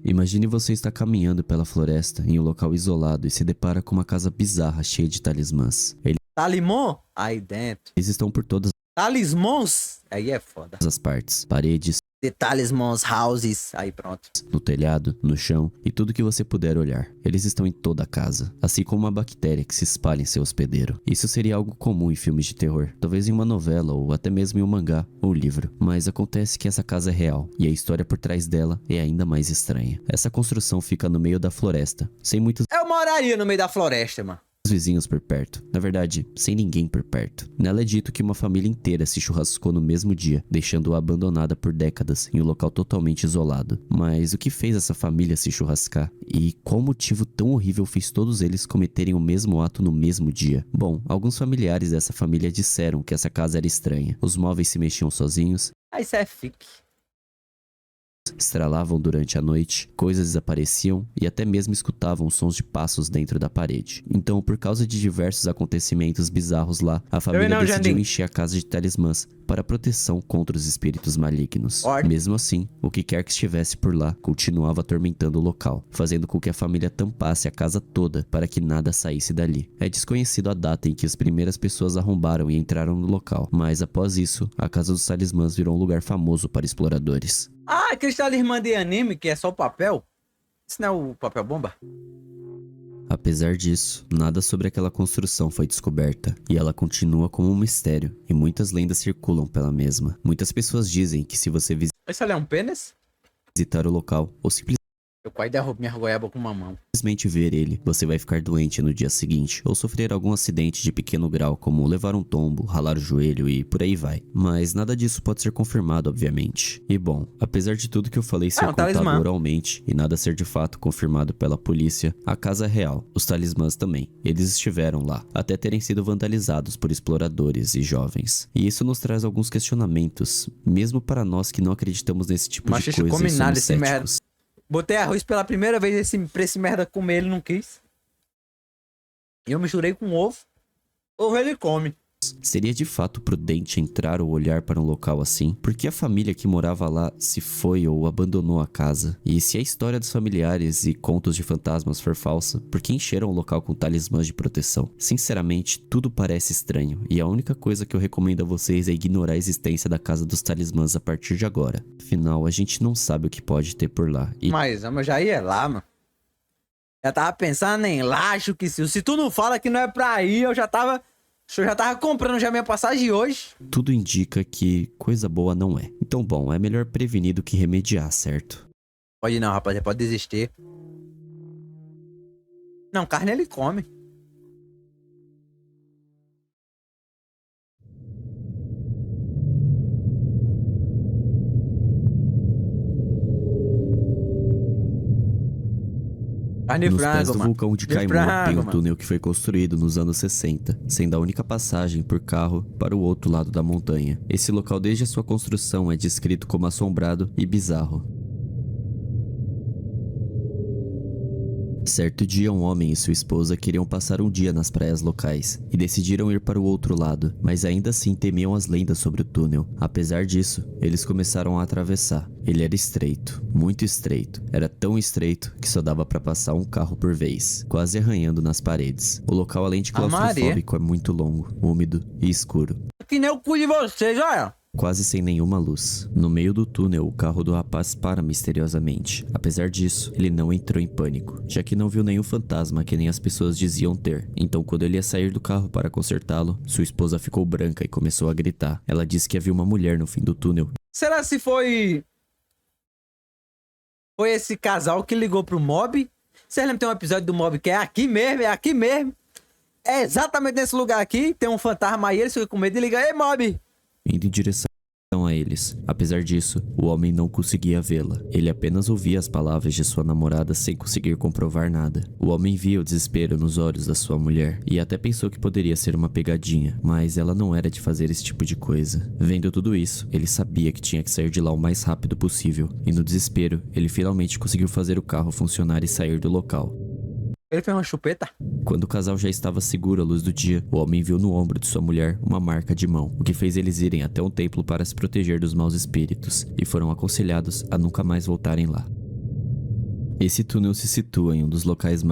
Imagine você estar caminhando pela floresta em um local isolado e se depara com uma casa bizarra cheia de talismãs. Talimon? Aí dentro. Eles estão por todas Talismãos? Aí é foda. as partes, paredes, The Talismãs Houses. Aí pronto. no telhado, no chão e tudo que você puder olhar. Eles estão em toda a casa, assim como uma bactéria que se espalha em seu hospedeiro. Isso seria algo comum em filmes de terror, talvez em uma novela ou até mesmo em um mangá ou livro. Mas acontece que essa casa é real e a história por trás dela é ainda mais estranha. Essa construção fica no meio da floresta, sem muitos Eu moraria no meio da floresta, mano. vizinhos por perto. Na verdade, sem ninguém por perto. Nela é dito que uma família inteira se churrascou no mesmo dia, deixando-a abandonada por décadas em um local totalmente isolado. Mas o que fez essa família se churrascar? E qual motivo tão horrível fez todos eles cometerem o mesmo ato no mesmo dia? Bom, alguns familiares dessa família disseram que essa casa era estranha. Os móveis se mexiam sozinhos, Aí isso é fique. Estralavam durante a noite, coisas desapareciam e até mesmo escutavam sons de passos dentro da parede. Então, por causa de diversos acontecimentos bizarros lá, a família não, decidiu Jandim. encher a casa de talismãs para proteção contra os espíritos malignos. Ordem. Mesmo assim, o que quer que estivesse por lá continuava atormentando o local, fazendo com que a família tampasse a casa toda para que nada saísse dali. É desconhecido a data em que as primeiras pessoas arrombaram e entraram no local, mas após isso, a Casa dos Talismãs virou um lugar famoso para exploradores. Ah, aquele talismã de anime que é só o papel? Isso não é o papel bomba? Apesar disso, nada sobre aquela construção foi descoberta, e ela continua como um mistério, e muitas lendas circulam pela mesma. Muitas pessoas dizem que se você Esse ali é um pênis? visitar o local, ou simplesmente Eu quase derrubo minha goiaba com uma mão. ver ele, você vai ficar doente no dia seguinte, ou sofrer algum acidente de pequeno grau, como levar um tombo, ralar o joelho e por aí vai. Mas nada disso pode ser confirmado, obviamente. E bom, apesar de tudo que eu falei ser um contado talismã. oralmente e nada ser de fato confirmado pela polícia, a casa é real, os talismãs também. Eles estiveram lá, até terem sido vandalizados por exploradores e jovens. E isso nos traz alguns questionamentos, mesmo para nós que não acreditamos nesse tipo Mas de isso coisa e come nada, somos esse merda. céticos. Botei arroz pela primeira vez pra esse merda comer, ele não quis. E eu misturei com ovo. Ovo ele come. Seria de fato prudente entrar ou olhar para um local assim? Porque a família que morava lá se foi ou abandonou a casa? E se a história dos familiares e contos de fantasmas for falsa, por que encheram o local com talismãs de proteção? Sinceramente, tudo parece estranho, e a única coisa que eu recomendo a vocês é ignorar a existência da Casa dos Talismãs a partir de agora. Afinal, a gente não sabe o que pode ter por lá. E Mas eu já ia lá, mano. Já tava pensando em lá, acho que se tu não fala que não é pra ir, eu já tava comprando já minha passagem hoje. tudo indica que coisa boa não é. Então, bom, é melhor prevenir do que remediar, certo? Pode não, rapaz, pode desistir. Não, carne ele come. Carne de Nos pés frango, do mano. vulcão de De Caimão frango, tem um mano. túnel que foi construído nos anos 60, sendo a única passagem por carro para o outro lado da montanha. Esse local desde a sua construção é descrito como assombrado e bizarro. Certo dia, um homem e sua esposa queriam passar um dia nas praias locais e decidiram ir para o outro lado, mas ainda assim temiam as lendas sobre o túnel. Apesar disso, eles começaram a atravessar. Ele era estreito, muito estreito. Era tão estreito que só dava para passar um carro por vez, quase arranhando nas paredes. O local, além de claustrofóbico, é muito longo, úmido e escuro. Que nem o cu de vocês, olha. Quase sem nenhuma luz. No meio do túnel, o carro do rapaz para misteriosamente. Apesar disso, ele não entrou em pânico, já que não viu nenhum fantasma que nem as pessoas diziam ter. Então, quando ele ia sair do carro para consertá-lo, sua esposa ficou branca e começou a gritar. Ela disse que havia uma mulher no fim do túnel. Será se foi esse casal que ligou pro Mob? Vocês lembram que tem um episódio do Mob que é aqui mesmo, é aqui mesmo. É exatamente nesse lugar aqui, tem um fantasma aí, eles ficam com medo de ligar. Ei, Mob! Indo em direção a eles. Apesar disso, o homem não conseguia vê-la. Ele apenas ouvia as palavras de sua namorada sem conseguir comprovar nada. O homem via o desespero nos olhos da sua mulher e até pensou que poderia ser uma pegadinha, mas ela não era de fazer esse tipo de coisa. Vendo tudo isso, ele sabia que tinha que sair de lá o mais rápido possível, e no desespero, ele finalmente conseguiu fazer o carro funcionar e sair do local. Ele fez uma chupeta. Quando o casal já estava seguro à luz do dia, o homem viu no ombro de sua mulher uma marca de mão, o que fez eles irem até um templo para se proteger dos maus espíritos, e foram aconselhados a nunca mais voltarem lá. Esse túnel se situa em um dos locais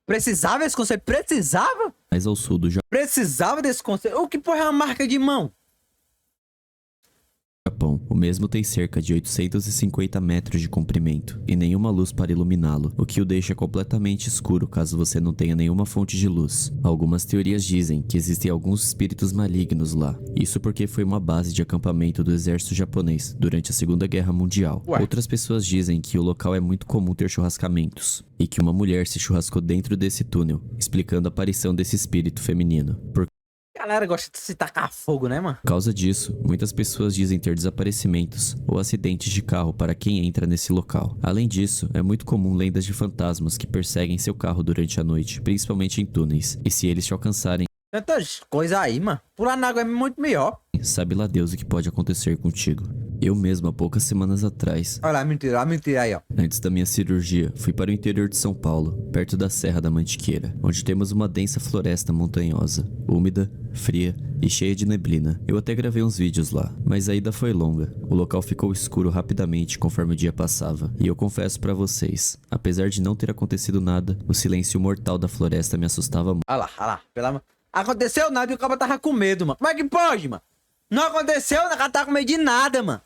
Precisava desse conselho? Precisava? mais ao sul do Precisava desse conselho? O que porra é uma marca de mão? Japão. O mesmo tem cerca de 850 metros de comprimento e nenhuma luz para iluminá-lo, o que o deixa completamente escuro caso você não tenha nenhuma fonte de luz. Algumas teorias dizem que existem alguns espíritos malignos lá, isso porque foi uma base de acampamento do exército japonês durante a Segunda Guerra Mundial. Ué. Outras pessoas dizem que o local é muito comum ter churrascamentos e que uma mulher se churrascou dentro desse túnel, explicando a aparição desse espírito feminino. Por A galera gosta de se tacar fogo, né, mano? causa disso, muitas pessoas dizem ter desaparecimentos ou acidentes de carro para quem entra nesse local. Além disso, é muito comum lendas de fantasmas que perseguem seu carro durante a noite, principalmente em túneis, e se eles te alcançarem, Tantas coisas aí, mano. Pular na água é muito melhor. Sabe lá Deus o que pode acontecer contigo. Eu mesmo, há poucas semanas atrás, Olha lá, mentira aí, ó. antes da minha cirurgia, fui para o interior de São Paulo, perto da Serra da Mantiqueira, onde temos uma densa floresta montanhosa, úmida, fria e cheia de neblina. Eu até gravei uns vídeos lá, mas a ida foi longa. O local ficou escuro rapidamente conforme o dia passava. E eu confesso pra vocês, apesar de não ter acontecido nada, o silêncio mortal da floresta me assustava muito. Olha lá, aconteceu nada e o cara tava com medo, mano. Como é que pode, mano? Não aconteceu, o cara tá com medo de nada, mano.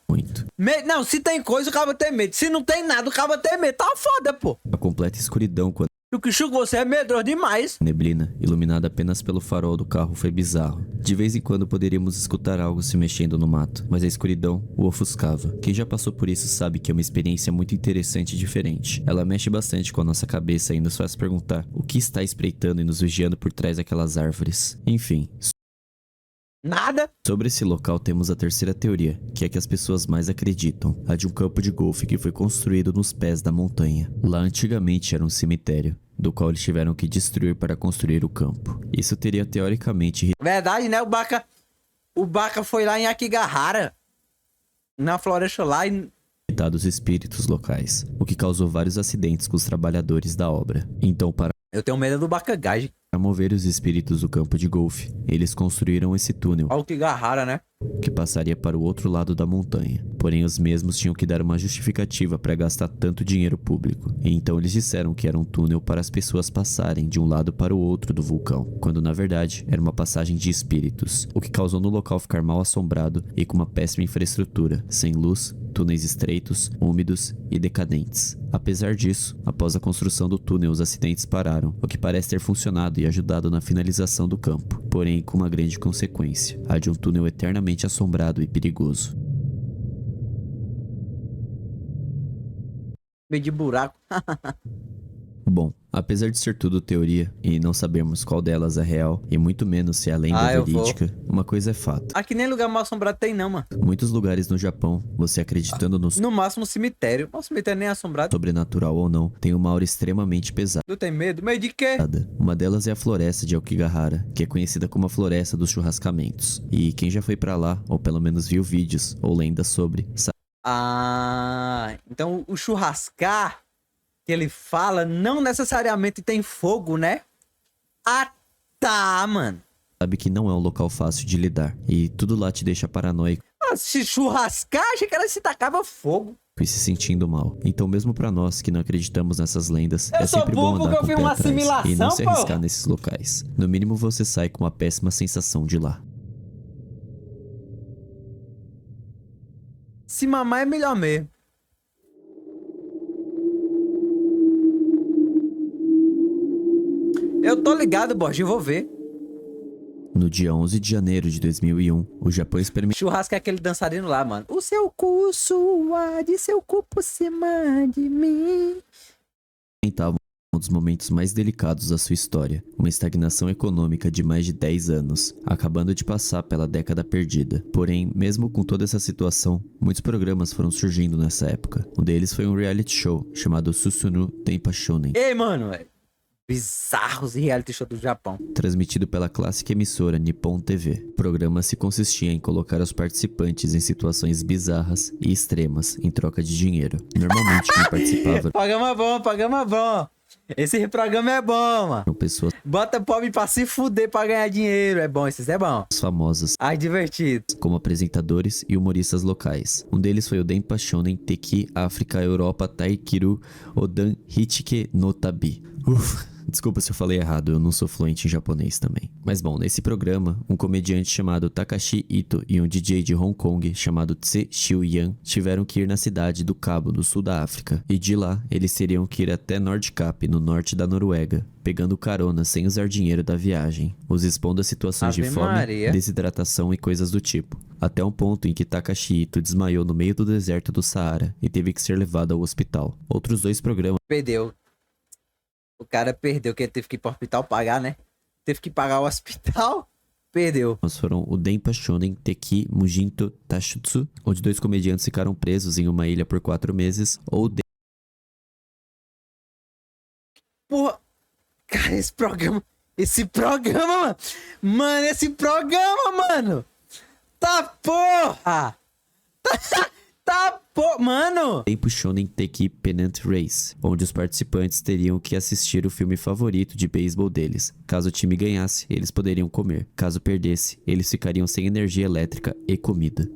Não, se tem coisa, o cara tem medo. Se não tem nada, o cara tem medo. Tá foda, pô. A completa escuridão quando O que chuva você é medroso demais. a neblina, iluminada apenas pelo farol do carro, foi bizarro. De vez em quando poderíamos escutar algo se mexendo no mato, mas a escuridão o ofuscava. Quem já passou por isso sabe que é uma experiência muito interessante e diferente. Ela mexe bastante com a nossa cabeça e nos faz perguntar o que está espreitando e nos vigiando por trás daquelas árvores. Enfim, Nada. sobre esse local temos a terceira teoria, que é que as pessoas mais acreditam, a de um campo de golfe que foi construído nos pés da montanha. Lá antigamente era um cemitério, do qual eles tiveram que destruir para construir o campo. Isso teria teoricamente Verdade, né? O Baca foi lá em Akigahara. Na floresta lá e... irritado os espíritos locais, o que causou vários acidentes com os trabalhadores da obra. Então, para Eu tenho medo do Bakagage. mover os espíritos do campo de golfe, eles construíram esse túnel Olha o Akigahara, né? que passaria para o outro lado da montanha. Porém, os mesmos tinham que dar uma justificativa para gastar tanto dinheiro público. E então eles disseram que era um túnel para as pessoas passarem de um lado para o outro do vulcão, quando na verdade era uma passagem de espíritos, o que causou no local ficar mal assombrado e com uma péssima infraestrutura, sem luz, túneis estreitos, úmidos e decadentes. Apesar disso, após a construção do túnel, os acidentes pararam, o que parece ter funcionado e ajudado na finalização do campo, porém com uma grande consequência, a de um túnel eternamente assombrado e perigoso. Meio de buraco. Bom, apesar de ser tudo teoria e não sabermos qual delas é real e muito menos se é lenda eu vou. verídica, uma coisa é fato. Aqui nem lugar mal assombrado tem não, mano. Muitos lugares no Japão, você acreditando no No máximo cemitério. O cemitério nem é assombrado. sobrenatural ou não, tem uma aura extremamente pesada. Tu tem medo? Medo de quê? Uma delas é a floresta de Aokigahara, que é conhecida como a floresta dos churrascamentos. E quem já foi pra lá, ou pelo menos viu vídeos ou lendas sobre, Ah, então o churrascar que ele fala não necessariamente tem fogo, né? Ah, tá, mano. sabe que não é um local fácil de lidar. E tudo lá te deixa paranoico Ah, se churrascar, achei que ela se tacava fogo. e se sentindo mal. Então mesmo pra nós que não acreditamos nessas lendas, Eu é sou sempre bom burro andar porque eu com o fiz pé uma atrás e não se assimilação, arriscar pô. nesses locais. No mínimo você sai com uma péssima sensação de lá. Se mamar é melhor mesmo. Eu tô ligado, Borges, eu vou ver. No dia 11 de janeiro de 2001, o Japão Churrasco é aquele dançarino lá, mano. O seu cu suade, seu cu por cima de mim. experimentava um dos momentos mais delicados da sua história, uma estagnação econômica de mais de 10 anos, acabando de passar pela década perdida. Porém, mesmo com toda essa situação, muitos programas foram surgindo nessa época. Um deles foi um reality show chamado Susunu Tenpa Shonen, Ei, mano, velho. Bizarros reality show do Japão. transmitido pela clássica emissora Nippon TV. O programa se consistia em colocar os participantes em situações bizarras e extremas em troca de dinheiro. Normalmente quem participava Programa bom. Esse programa é bom, mano. eram pessoas Bota pobre pra se fuder pra ganhar dinheiro. É bom, esses é bom. famosas Ai, divertido. como apresentadores e humoristas locais. Um deles foi o Denpa Shonen Teki África Europa Taikiru Odan Hichike no Tabi. Desculpa se eu falei errado, eu não sou fluente em japonês também. Mas bom, nesse programa, um comediante chamado Takashi Ito e um DJ de Hong Kong chamado Tse Xiu-yan tiveram que ir na cidade do Cabo, no sul da África. E de lá, eles teriam que ir até Nordkap, no norte da Noruega, pegando carona sem usar dinheiro da viagem, os expondo a situações de Ave fome, Maria. desidratação e coisas do tipo. Até um ponto em que Takashi Ito desmaiou no meio do deserto do Saara e teve que ser levado ao hospital. Outros dois programas Perdeu. O cara perdeu, que ele teve que ir pro hospital pagar, né? Teve que pagar o hospital. Perdeu. foram o Denpa Shonen Teki Mujinto Tashutsu, onde dois comediantes ficaram presos em uma ilha por 4 meses, ou Porra. Cara, esse programa... Esse programa, mano. Mano, esse programa, mano. Tá porra. Tá porra, mano. Tempo Shonen Teki Pennant Race, onde os participantes teriam que assistir o filme favorito de beisebol deles. Caso o time ganhasse, eles poderiam comer. Caso perdesse, eles ficariam sem energia elétrica e comida.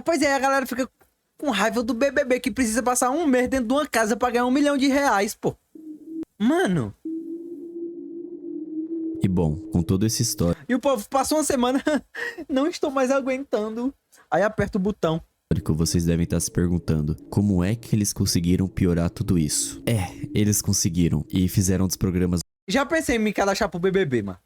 Pois é, a galera fica com raiva do BBB que precisa passar um mês dentro de uma casa pra ganhar R$1 milhão, pô. Mano. E bom, com todo esse histórico, E o povo passou uma semana, não estou mais aguentando. Aí aperta o botão. vocês devem estar se perguntando, como é que eles conseguiram piorar tudo isso? Eles conseguiram e fizeram dos programas Já pensei em me cadastrar pro BBB, mano.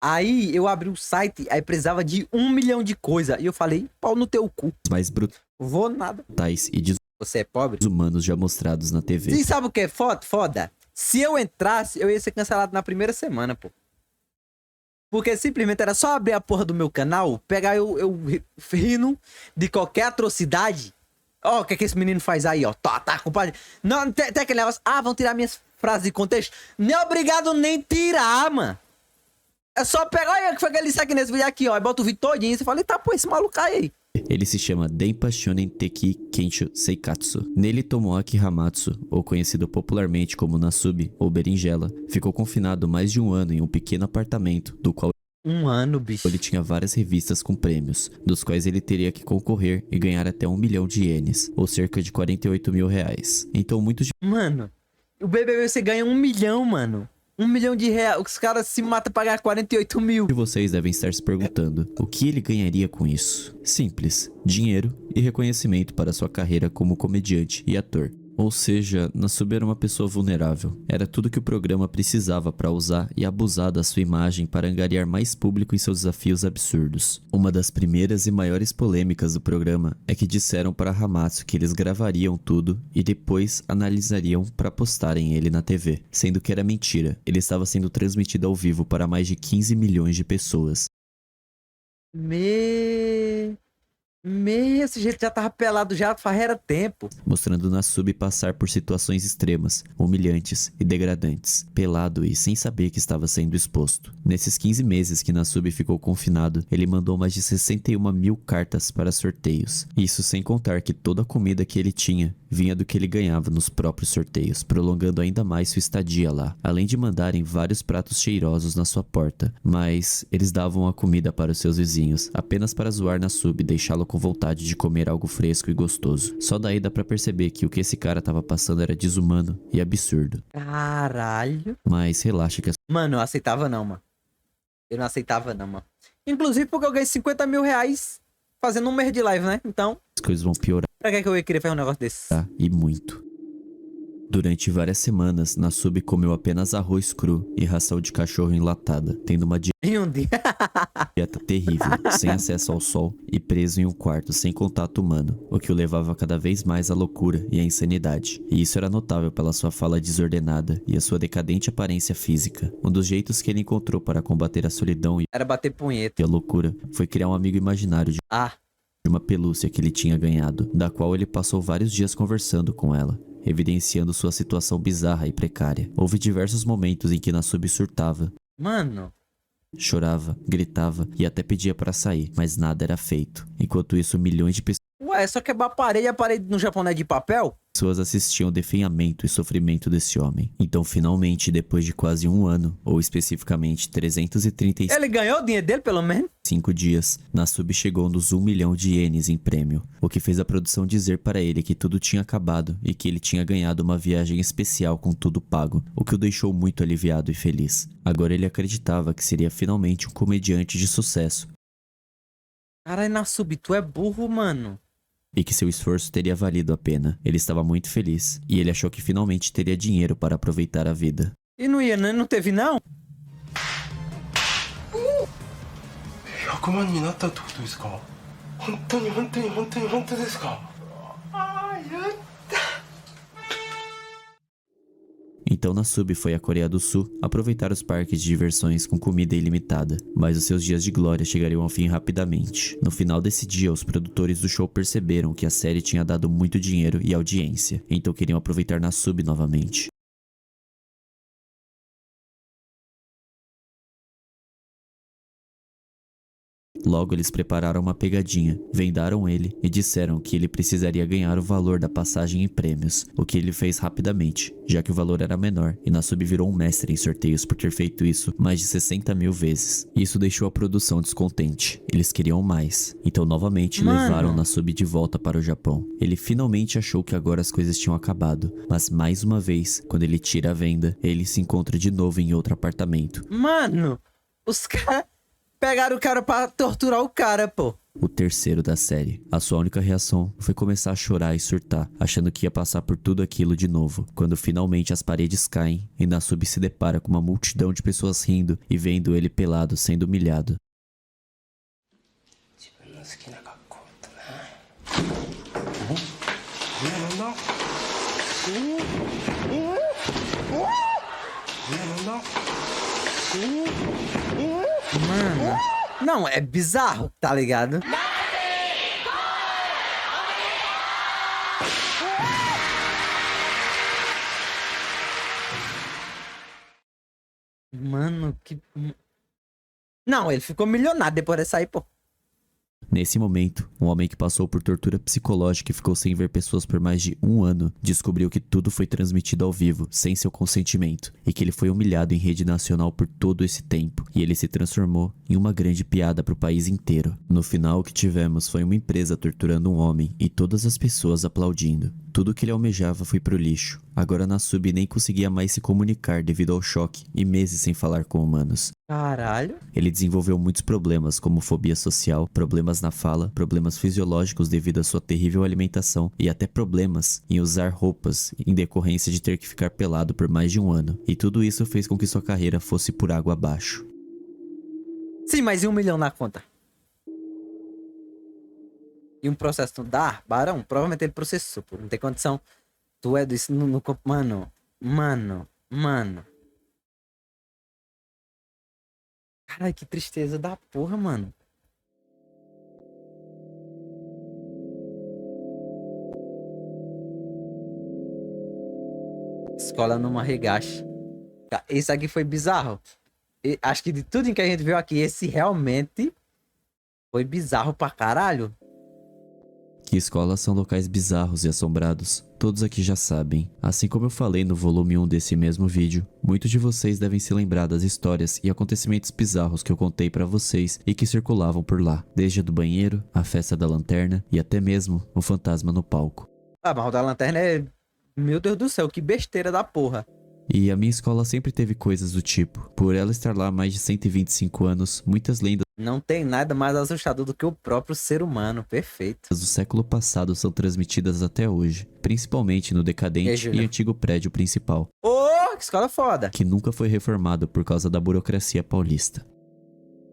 Aí eu abri o site, aí precisava de 1 milhão de coisa. E eu falei, pau no teu cu. mais Vou nada. brutais e Você é pobre? desumanos já mostrados na TV. E sabe o que é foda? Se eu entrasse, eu ia ser cancelado na primeira semana, pô. Porque simplesmente era só abrir a porra do meu canal, pegar eu rindo de qualquer atrocidade. Ó, o que é que esse menino faz aí, ó. Tá, compadre. Não, tem aquele negócio. Ah, vão tirar minhas frases de contexto. Nem é obrigado nem tirar, mano. É só pegar, olha o que foi que ele disse aqui nesse vídeo aqui, ó. E bota o vídeo todinho e você fala, eita, pô, esse maluco aí. Ele se chama Denpa Shonen Teki Kensho Seikatsu. Nele, Tomoaki Hamatsu, ou conhecido popularmente como Nasubi ou Berinjela, ficou confinado mais de um ano em um pequeno apartamento, do qual 1 ano, bicho. ele tinha várias revistas com prêmios, dos quais ele teria que concorrer e ganhar até 1 milhão de ienes, ou cerca de 48 mil reais. Então muitos de Mano, o BBB você ganha 1 milhão, mano. 1 milhão de reais. Os caras se matam pra ganhar 48 mil. vocês devem estar se perguntando, o que ele ganharia com isso? Simples, dinheiro e reconhecimento para sua carreira como comediante e ator. Ou seja, Nasubi era uma pessoa vulnerável. Era tudo que o programa precisava para usar e abusar da sua imagem para angariar mais público em seus desafios absurdos. Uma das primeiras e maiores polêmicas do programa é que disseram para Hamatsu que eles gravariam tudo e depois analisariam para postarem ele na TV, sendo que era mentira. Ele estava sendo transmitido ao vivo para mais de 15 milhões de pessoas. Esse jeito já tava pelado já faz tempo. Mostrando Nasubi passar por situações extremas, humilhantes e degradantes, pelado e sem saber que estava sendo exposto. Nesses 15 meses que Nasubi ficou confinado, ele mandou mais de 61 mil cartas para sorteios. Isso sem contar que toda a comida que ele tinha vinha do que ele ganhava nos próprios sorteios, prolongando ainda mais sua estadia lá, além de mandarem vários pratos cheirosos na sua porta. Mas eles davam a comida para os seus vizinhos, apenas para zoar Nasubi e deixá-lo com vontade de comer algo fresco e gostoso. Só daí dá pra perceber que o que esse cara tava passando era desumano e absurdo. Caralho. Mas relaxa que Mano, eu aceitava não, mano. Eu não aceitava não, mano. Inclusive porque eu ganhei 50 mil reais fazendo um mês de live, né? Então, as coisas vão piorar pra que eu ia querer fazer um negócio desse? e muito. Durante várias semanas, Nasubi comeu apenas arroz cru e ração de cachorro enlatada, tendo uma Em um dia. dieta terrível, sem acesso ao sol e preso em um quarto sem contato humano, o que o levava cada vez mais à loucura e à insanidade. E isso era notável pela sua fala desordenada e a sua decadente aparência física. Um dos jeitos que ele encontrou para combater a solidão e Era bater punheta. a loucura foi criar um amigo imaginário de uma pelúcia que ele tinha ganhado, da qual ele passou vários dias conversando com ela, evidenciando sua situação bizarra e precária. Houve diversos momentos em que Nasubi surtava, Mano. chorava, gritava e até pedia para sair, mas nada era feito. Enquanto isso, milhões de Ué, é só quebrar a parede no Japão não é de papel? pessoas assistiam ao definhamento e sofrimento desse homem. Então, finalmente, depois de quase um ano, ou especificamente 335 Ele ganhou o dinheiro dele, pelo menos? dias, Nasubi chegou nos 1 milhão de ienes em prêmio, o que fez a produção dizer para ele que tudo tinha acabado e que ele tinha ganhado uma viagem especial com tudo pago, o que o deixou muito aliviado e feliz. Agora ele acreditava que seria finalmente um comediante de sucesso Caralho, Nasubi, tu é burro, mano. e que seu esforço teria valido a pena. Ele estava muito feliz e ele achou que finalmente teria dinheiro para aproveitar a vida. E não ia, né? Não teve, não? 100万になったってことですか？本当に本当に本当に本当ですか？ああ、やった。 Então Nasubi foi à Coreia do Sul aproveitar os parques de diversões com comida ilimitada, mas os seus dias de glória chegariam ao fim rapidamente. No final desse dia, os produtores do show perceberam que a série tinha dado muito dinheiro e audiência, então queriam aproveitar Nasubi novamente. Logo eles prepararam uma pegadinha, vendaram ele e disseram que ele precisaria ganhar o valor da passagem em prêmios, o que ele fez rapidamente, já que o valor era menor e Nasub virou um mestre em sorteios por ter feito isso mais de 60 mil vezes. Isso deixou a produção descontente, eles queriam mais, então novamente levaram Nasub de volta para o Japão. Ele finalmente achou que agora as coisas tinham acabado, mas mais uma vez, quando ele tira a venda, ele se encontra de novo em outro apartamento. Mano, os caras pegaram o cara pra torturar o cara, pô. O terceiro da série. A sua única reação foi começar a chorar e surtar, achando que ia passar por tudo aquilo de novo. Quando finalmente as paredes caem e Nasub se depara com uma multidão de pessoas rindo e vendo ele pelado sendo humilhado. Mano, não, é bizarro, tá ligado? Mano, que... Não, ele ficou milionário depois dessa aí, pô. Nesse momento, um homem que passou por tortura psicológica e ficou sem ver pessoas por mais de 1 ano, descobriu que tudo foi transmitido ao vivo, sem seu consentimento, e que ele foi humilhado em rede nacional por todo esse tempo, e ele se transformou em uma grande piada para o país inteiro. No final, o que tivemos foi uma empresa torturando um homem e todas as pessoas aplaudindo. Tudo que ele almejava foi pro lixo. Agora Nasub nem conseguia mais se comunicar devido ao choque e meses sem falar com humanos. Caralho. Ele desenvolveu muitos problemas, como fobia social, problemas na fala, problemas fisiológicos devido à sua terrível alimentação e até problemas em usar roupas em decorrência de ter que ficar pelado por mais de 1 ano. E tudo isso fez com que sua carreira fosse por água abaixo. Sim, mas e 1 milhão na conta? E um processo não dá? Barão, provavelmente ele processou, pô. Não tem condição. Tu é disso no Mano. Caralho, que tristeza da porra, mano. Escola no Marigachi. Esse aqui foi bizarro. Acho que de tudo em que a gente viu aqui, esse realmente foi bizarro pra caralho. Que escolas são locais bizarros e assombrados, todos aqui já sabem. Assim como eu falei no volume 1 desse mesmo vídeo, muitos de vocês devem se lembrar das histórias e acontecimentos bizarros que eu contei pra vocês e que circulavam por lá, desde a do banheiro, a festa da lanterna e até mesmo o fantasma no palco. Ah, mas o da lanterna é... Meu Deus do céu, que besteira da porra. E a minha escola sempre teve coisas do tipo. Por ela estar lá há mais de 125 anos, muitas lendas Não tem nada mais assustador do que o próprio ser humano, perfeito. do século passado são transmitidas até hoje, principalmente no decadente e antigo prédio principal, Ô, que escola foda. que nunca foi reformado por causa da burocracia paulista.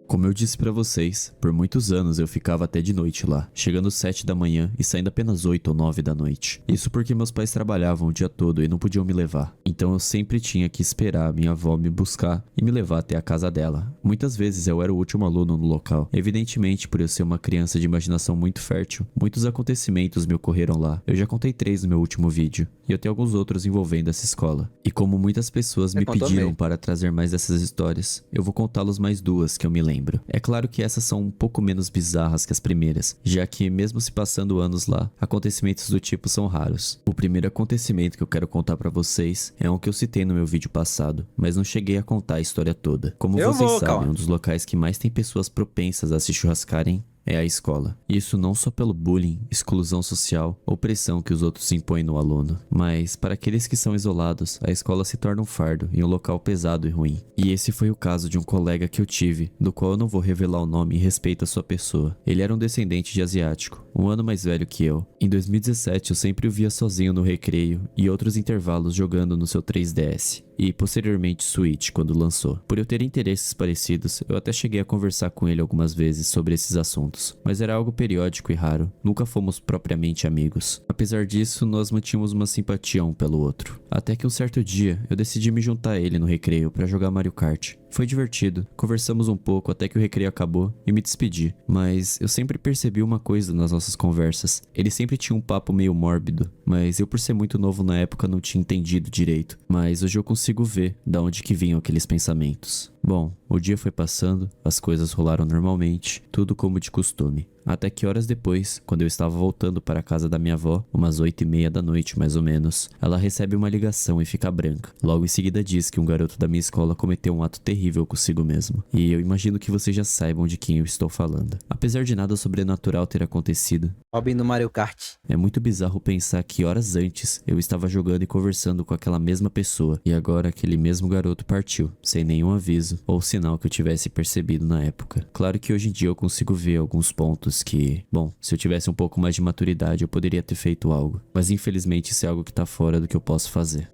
Como eu disse pra vocês, por muitos anos eu ficava até de noite lá, chegando 7 da manhã e saindo apenas 8 ou 9 da noite. Isso porque meus pais trabalhavam o dia todo e não podiam me levar. Então eu sempre tinha que esperar a minha avó me buscar e me levar até a casa dela. Muitas vezes eu era o último aluno no local. Evidentemente, por eu ser uma criança de imaginação muito fértil, muitos acontecimentos me ocorreram lá. Eu já contei 3 no meu último vídeo, e eu tenho alguns outros envolvendo essa escola. E como muitas pessoas me pediram para trazer mais dessas histórias, eu vou contá-los mais 2 que eu me lembro. É claro que essas são um pouco menos bizarras que as primeiras, já que mesmo se passando anos lá, acontecimentos do tipo são raros. O primeiro acontecimento que eu quero contar pra vocês é um que eu citei no meu vídeo passado, mas não cheguei a contar a história toda. Como vocês sabem, um dos locais que mais tem pessoas propensas a se churrascarem é a escola. Isso não só pelo bullying, exclusão social ou pressão que os outros impõem no aluno, mas para aqueles que são isolados, a escola se torna um fardo e um local pesado e ruim. E esse foi o caso de um colega que eu tive, do qual eu não vou revelar o nome em respeito à sua pessoa. Ele era um descendente de asiático, 1 ano mais velho que eu. Em 2017 eu sempre o via sozinho no recreio e outros intervalos jogando no seu 3DS. E posteriormente Switch, quando lançou. Por eu ter interesses parecidos, eu até cheguei a conversar com ele algumas vezes sobre esses assuntos, mas era algo periódico e raro, nunca fomos propriamente amigos. Apesar disso, nós mantínhamos uma simpatia um pelo outro. Até que um certo dia, eu decidi me juntar a ele no recreio para jogar Mario Kart. Foi divertido, conversamos um pouco até que o recreio acabou e me despedi, mas eu sempre percebi uma coisa nas nossas conversas. Ele sempre tinha um papo meio mórbido, mas eu por ser muito novo na época não tinha entendido direito. Mas hoje eu consigo ver da onde que vinham aqueles pensamentos. Bom, o dia foi passando, as coisas rolaram normalmente, tudo como de costume. Até que horas depois, quando eu estava voltando para a casa da minha avó, umas 8h30 da noite mais ou menos, ela recebe uma ligação e fica branca. Logo em seguida diz que um garoto da minha escola cometeu um ato terrível consigo mesmo. E eu imagino que vocês já saibam de quem eu estou falando. Apesar de nada sobrenatural ter acontecido, Robin do Mario Kart. é muito bizarro pensar que horas antes eu estava jogando e conversando com aquela mesma pessoa e agora aquele mesmo garoto partiu, sem nenhum aviso ou sinal que eu tivesse percebido na época. Claro que hoje em dia eu consigo ver alguns pontos que, bom, se eu tivesse um pouco mais de maturidade eu poderia ter feito algo, mas infelizmente isso é algo que tá fora do que eu posso fazer.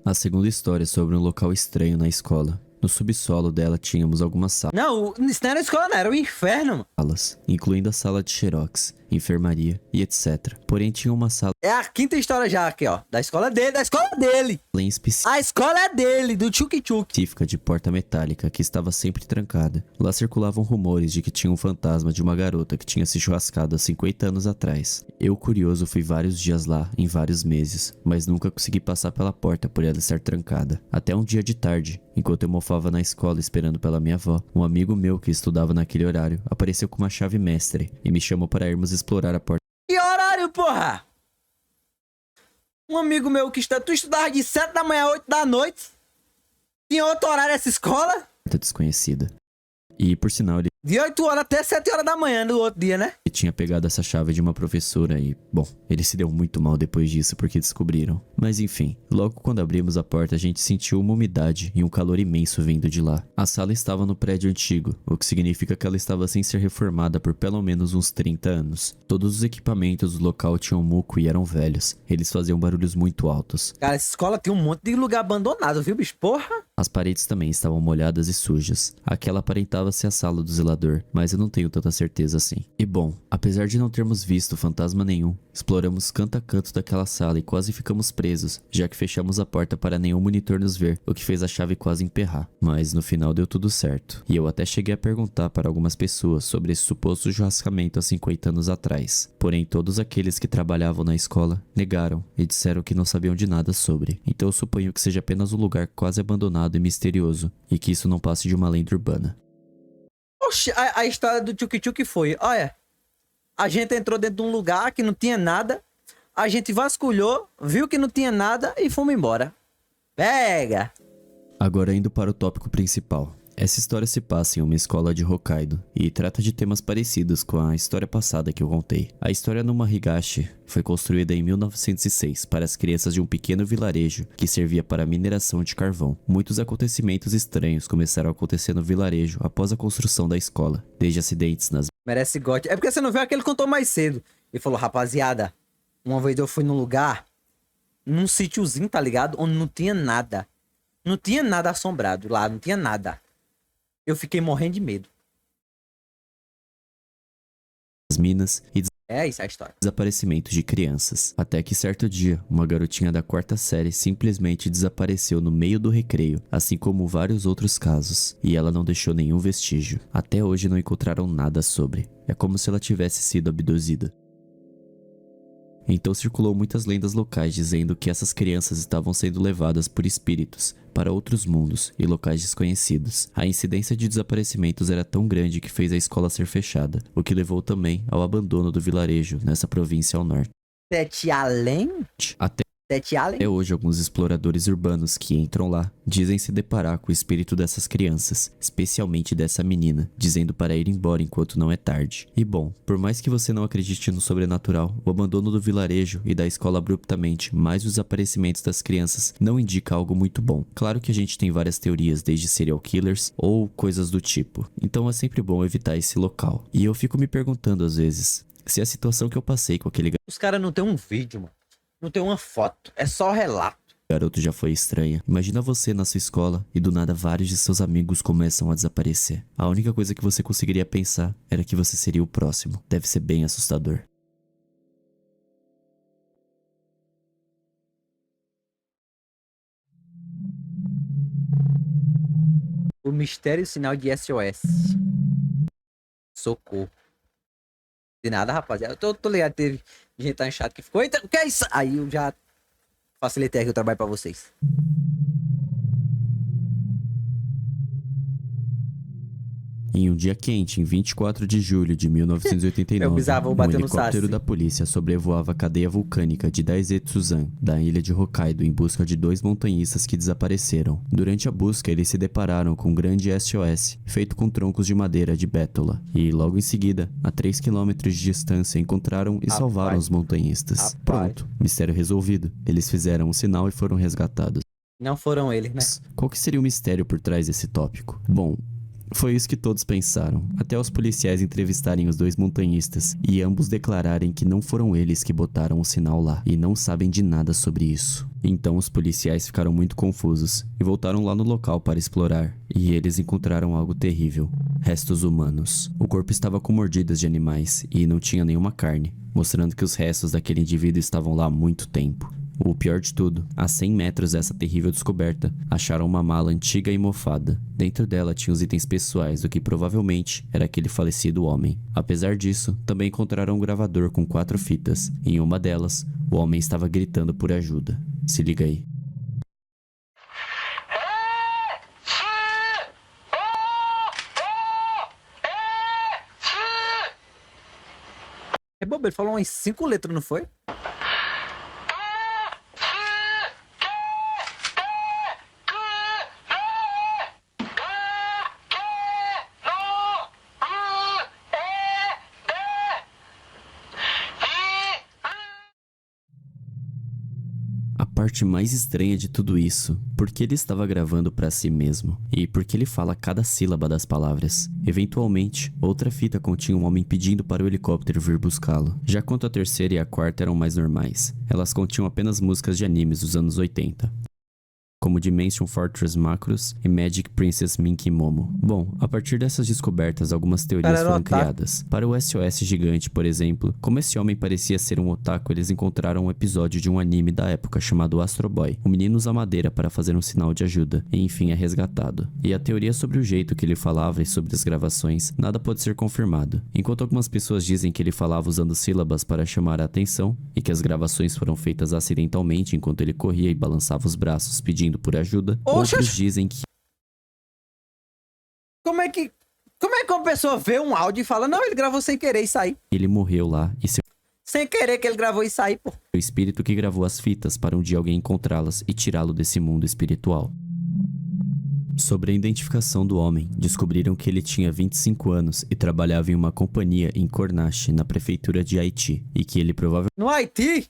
A segunda história é sobre um local estranho na escola. No subsolo dela tínhamos algumas Não, isso não era escola, não, era o inferno. salas, incluindo a sala de xerox, enfermaria e etc. Porém tinha uma sala É a quinta história já aqui, ó. Da escola dele, da escola dele. em específica A escola é dele, do Tchuk Tchuk. de porta metálica que estava sempre trancada. Lá circulavam rumores de que tinha um fantasma de uma garota que tinha se churrascado há 50 anos atrás. Eu, curioso, fui vários dias lá, em vários meses, mas nunca consegui passar pela porta por ela estar trancada. Até um dia de tarde, enquanto eu mofava na escola esperando pela minha avó, um amigo meu que estudava naquele horário apareceu com uma chave mestre e me chamou para irmos explorar a porta Que horário, porra? Um amigo meu que tu estudava de 7 da manhã a 8 da noite. Tinha outro horário essa escola? desconhecida. E, por sinal, ele De 8 horas até 7 horas da manhã do outro dia, né? tinha pegado essa chave de uma professora e, bom, ele se deu muito mal depois disso porque descobriram. Mas enfim, logo quando abrimos a porta a gente sentiu uma umidade e um calor imenso vindo de lá. A sala estava no prédio antigo, o que significa que ela estava sem ser reformada por pelo menos uns 30 anos. Todos os equipamentos do local tinham muco e eram velhos. Eles faziam barulhos muito altos. Cara, essa escola tem um monte de lugar abandonado, viu, bicho? Porra! As paredes também estavam molhadas e sujas. Aquela aparentava ser a sala do zelador, mas eu não tenho tanta certeza assim. E bom, apesar de não termos visto fantasma nenhum, exploramos canto a canto daquela sala e quase ficamos presos, já que fechamos a porta para nenhum monitor nos ver, o que fez a chave quase emperrar. Mas no final deu tudo certo. E eu até cheguei a perguntar para algumas pessoas sobre esse suposto churrascamento há 50 anos atrás. Porém, todos aqueles que trabalhavam na escola negaram e disseram que não sabiam de nada sobre. Então eu suponho que seja apenas um lugar quase abandonado e misterioso, e que isso não passe de uma lenda urbana. Oxe, a história do Tchuk Tchuk foi, olha, a gente entrou dentro de um lugar que não tinha nada, a gente vasculhou, viu que não tinha nada e fomos embora. Pega! Agora indo para o tópico principal. Essa história se passa em uma escola de Hokkaido e trata de temas parecidos com a história passada que eu contei. A história numa Higashi foi construída em 1906 para as crianças de um pequeno vilarejo que servia para a mineração de carvão. Muitos acontecimentos estranhos começaram a acontecer no vilarejo após a construção da escola, desde acidentes nas Merece gote. É porque você não viu aquele que contou mais cedo. Ele falou, rapaziada, uma vez eu fui num lugar, num sítiozinho, tá ligado? Onde não tinha nada. Não tinha nada assombrado lá, não tinha nada. Eu fiquei morrendo de medo. minas e É isso a história. desaparecimentos de crianças. Até que certo dia, uma garotinha da quarta série simplesmente desapareceu no meio do recreio, assim como vários outros casos, e ela não deixou nenhum vestígio. Até hoje não encontraram nada sobre. É como se ela tivesse sido abduzida. Então circulou muitas lendas locais dizendo que essas crianças estavam sendo levadas por espíritos para outros mundos e locais desconhecidos. A incidência de desaparecimentos era tão grande que fez a escola ser fechada, o que levou também ao abandono do vilarejo nessa província ao norte. Sete Além? Até Sete Além? hoje, alguns exploradores urbanos que entram lá dizem se deparar com o espírito dessas crianças, especialmente dessa menina, dizendo para ir embora enquanto não é tarde. E bom, por mais que você não acredite no sobrenatural, o abandono do vilarejo e da escola abruptamente, mais os desaparecimentos das crianças, não indica algo muito bom. Claro que a gente tem várias teorias, desde serial killers ou coisas do tipo, então é sempre bom evitar esse local. E eu fico me perguntando às vezes, se a situação que eu passei com aquele Os caras não tem um vídeo, mano. Não tem uma foto. É só relato. garoto já foi estranha. Imagina você na sua escola e do nada vários de seus amigos começam a desaparecer. A única coisa que você conseguiria pensar era que você seria o próximo. Deve ser bem assustador. O mistério sinal de SOS. Socorro. De nada, rapaziada. Eu tô ligado, teve gente no chat que ficou. Eita, o que é isso? Aí eu já facilitei aqui o trabalho pra vocês. Em um dia quente, em 24 de julho de 1989, Meu bisavô um bateu no helicóptero Saci. da polícia sobrevoava a cadeia vulcânica de Daisetsuzan, da ilha de Hokkaido, em busca de 2 montanhistas que desapareceram. Durante a busca, eles se depararam com um grande SOS, feito com troncos de madeira de bétula, e logo em seguida, a 3 km de distância, encontraram e salvaram os montanhistas. Pronto, mistério resolvido. Eles fizeram um sinal e foram resgatados. Não foram eles, né? Qual que seria o mistério por trás desse tópico? Bom, foi isso que todos pensaram, até os policiais entrevistarem os 2 montanhistas e ambos declararem que não foram eles que botaram o sinal lá e não sabem de nada sobre isso. Então os policiais ficaram muito confusos e voltaram lá no local para explorar, e eles encontraram algo terrível: restos humanos. O corpo estava com mordidas de animais e não tinha nenhuma carne, mostrando que os restos daquele indivíduo estavam lá há muito tempo. O pior de tudo, a 100 metros dessa terrível descoberta, acharam uma mala antiga e mofada. Dentro dela tinha os itens pessoais do que provavelmente era aquele falecido homem. Apesar disso, também encontraram um gravador com 4 fitas. Em uma delas, o homem estava gritando por ajuda. Se liga aí. É bobo, ele falou umas 5 letras, não foi? A parte mais estranha de tudo isso, porque ele estava gravando para si mesmo, e porque ele fala cada sílaba das palavras. Eventualmente, outra fita continha um homem pedindo para o helicóptero vir buscá-lo. Já quanto a terceira e a quarta eram mais normais, elas continham apenas músicas de animes dos anos 80. Como Dimension Fortress Macross e Magic Princess Minky Momo. Bom, a partir dessas descobertas, algumas teorias foram criadas. Para o SOS gigante, por exemplo, como esse homem parecia ser um otaku, eles encontraram um episódio de um anime da época chamado Astro Boy. O menino usa madeira para fazer um sinal de ajuda, e enfim é resgatado. E a teoria sobre o jeito que ele falava e sobre as gravações, nada pode ser confirmado. Enquanto algumas pessoas dizem que ele falava usando sílabas para chamar a atenção, e que as gravações foram feitas acidentalmente enquanto ele corria e balançava os braços pedindo por ajuda, outros dizem que Como é que uma pessoa vê um áudio e fala, não, ele gravou sem querer e sair? ele morreu lá e seu Sem querer que ele gravou e sair, pô. espírito que gravou as fitas para um dia alguém encontrá-las e tirá-lo desse mundo espiritual. Sobre a identificação do homem, descobriram que ele tinha 25 anos e trabalhava em uma companhia em Cornache, na prefeitura de Haiti, e que ele provavelmente No Haiti?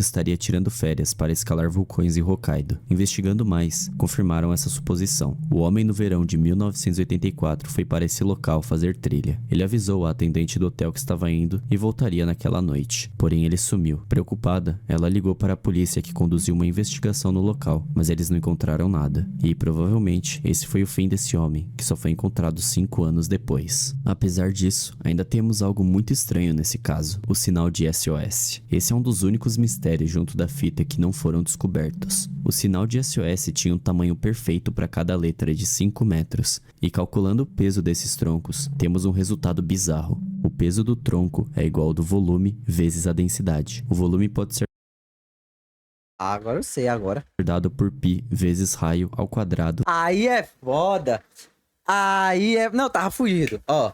estaria tirando férias para escalar vulcões em Hokkaido. Investigando mais, confirmaram essa suposição. O homem no verão de 1984 foi para esse local fazer trilha. Ele avisou a atendente do hotel que estava indo e voltaria naquela noite. Porém, ele sumiu. Preocupada, ela ligou para a polícia que conduziu uma investigação no local, mas eles não encontraram nada. E provavelmente esse foi o fim desse homem, que só foi encontrado 5 anos depois. Apesar disso, ainda temos algo muito estranho nesse caso: o sinal de SOS. Esse é um dos únicos mistérios junto da fita que não foram descobertos. O sinal de SOS tinha um tamanho perfeito para cada letra de 5 metros, e calculando o peso desses troncos, temos um resultado bizarro. O peso do tronco é igual ao do volume vezes a densidade. O volume pode ser Agora eu sei, agora. dado por π vezes raio ao quadrado. Aí é foda. Aí é... Não, tava fugido. Ó.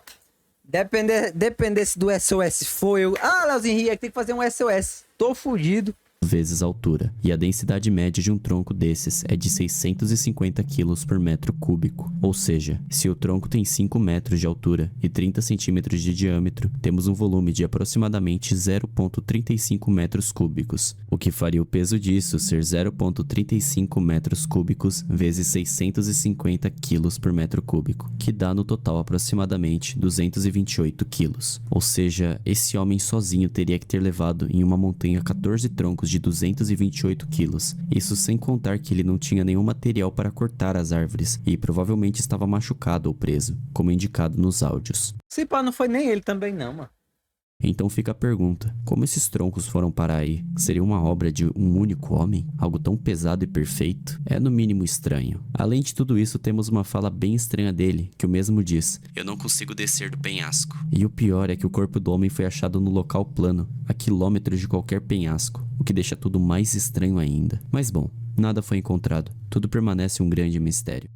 Dependesse do SOS for eu... Ah, Leozinho Ria, tem que fazer um SOS. Tô fugido. Vezes a altura, e a densidade média de um tronco desses é de 650 kg por metro cúbico. Ou seja, se o tronco tem 5 metros de altura e 30 centímetros de diâmetro, temos um volume de aproximadamente 0,35 metros cúbicos, o que faria o peso disso ser 0,35 metros cúbicos vezes 650 kg por metro cúbico, que dá no total aproximadamente 228 kg. Ou seja, esse homem sozinho teria que ter levado em uma montanha 14 troncos de 228 quilos. Isso sem contar que ele não tinha nenhum material para cortar as árvores e provavelmente estava machucado ou preso, como indicado nos áudios. Se pá, não foi nem ele também não, mano. Então fica a pergunta, como esses troncos foram parar aí? Seria uma obra de um único homem? Algo tão pesado e perfeito? É no mínimo estranho. Além de tudo isso, temos uma fala bem estranha dele, que o mesmo diz. Eu não consigo descer do penhasco. E o pior é que o corpo do homem foi achado no local plano, a quilômetros de qualquer penhasco, o que deixa tudo mais estranho ainda. Mas bom, nada foi encontrado, tudo permanece um grande mistério.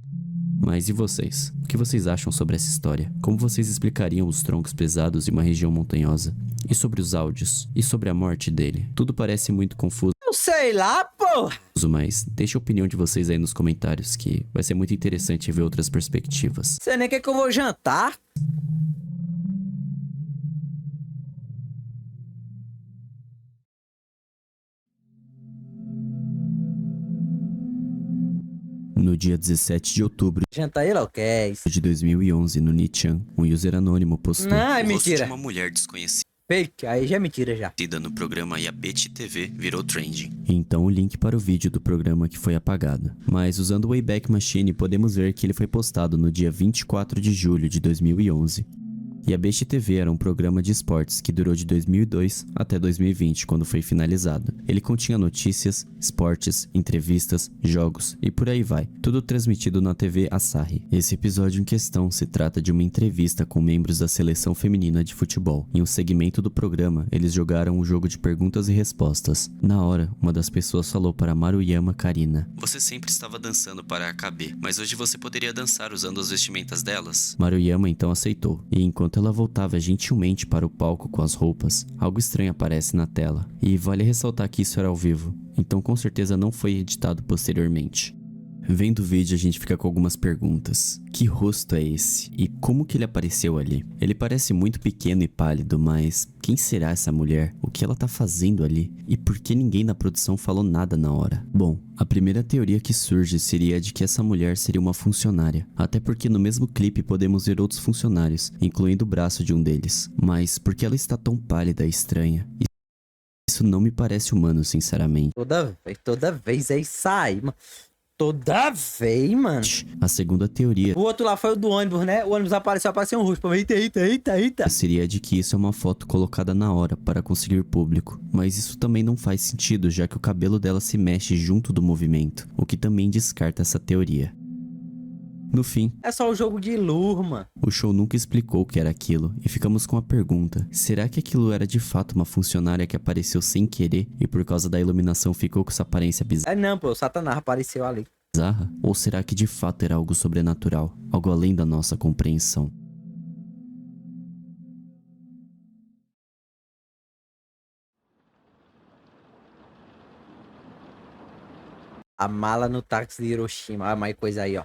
Mas e vocês? O que vocês acham sobre essa história? Como vocês explicariam os troncos pesados em uma região montanhosa? E sobre os áudios? E sobre a morte dele? Tudo parece muito confuso, Eu sei lá, porra. mas deixa a opinião de vocês aí nos comentários, que vai ser muito interessante ver outras perspectivas. Você nem quer que eu vou jantar? No dia 17 de outubro Jantar aí, Loquez. de 2011, no Nichan, um user anônimo postou Não, é O rosto de mentira. uma mulher desconhecida Fake, aí já é mentira já. no programa Yabete TV virou trending. então o link para o vídeo do programa que foi apagado. Mas usando o Wayback Machine podemos ver que ele foi postado no dia 24 de julho de 2011. E a Best TV era um programa de esportes que durou de 2002 até 2020, quando foi finalizado. Ele continha notícias, esportes, entrevistas, jogos e por aí vai. Tudo transmitido na TV Asahi. Esse episódio em questão se trata de uma entrevista com membros da seleção feminina de futebol. Em um segmento do programa, eles jogaram um jogo de perguntas e respostas. Na hora, uma das pessoas falou para Maruyama Karina. Você sempre estava dançando para a KB, mas hoje você poderia dançar usando as vestimentas delas? Maruyama então aceitou, e enquanto ela voltava gentilmente para o palco com as roupas, algo estranho aparece na tela. E vale ressaltar que isso era ao vivo, então com certeza não foi editado posteriormente. Vendo o vídeo a gente fica com algumas perguntas. Que rosto é esse? E como que ele apareceu ali? Ele parece muito pequeno e pálido, mas quem será essa mulher? O que ela tá fazendo ali? E por que ninguém na produção falou nada na hora? Bom, a primeira teoria que surge seria a de que essa mulher seria uma funcionária. Até porque no mesmo clipe podemos ver outros funcionários, incluindo o braço de um deles. Mas por que ela está tão pálida e estranha? Isso não me parece humano, sinceramente. Toda vez é isso aí, mano. Toda vez, mano. A segunda teoria O outro lá foi o do ônibus, né? O ônibus apareceu um rosto. Eita. seria de que isso é uma foto colocada na hora para conseguir público, mas isso também não faz sentido, já que o cabelo dela se mexe junto do movimento, o que também descarta essa teoria. No fim, É só o jogo de luz, mano. o show nunca explicou o que era aquilo, e ficamos com a pergunta: será que aquilo era de fato uma funcionária que apareceu sem querer e por causa da iluminação ficou com essa aparência É não, pô. O Satanás apareceu ali. bizarra? Ou será que de fato era algo sobrenatural, algo além da nossa compreensão? A mala no táxi de Hiroshima. Olha mais coisa aí, ó.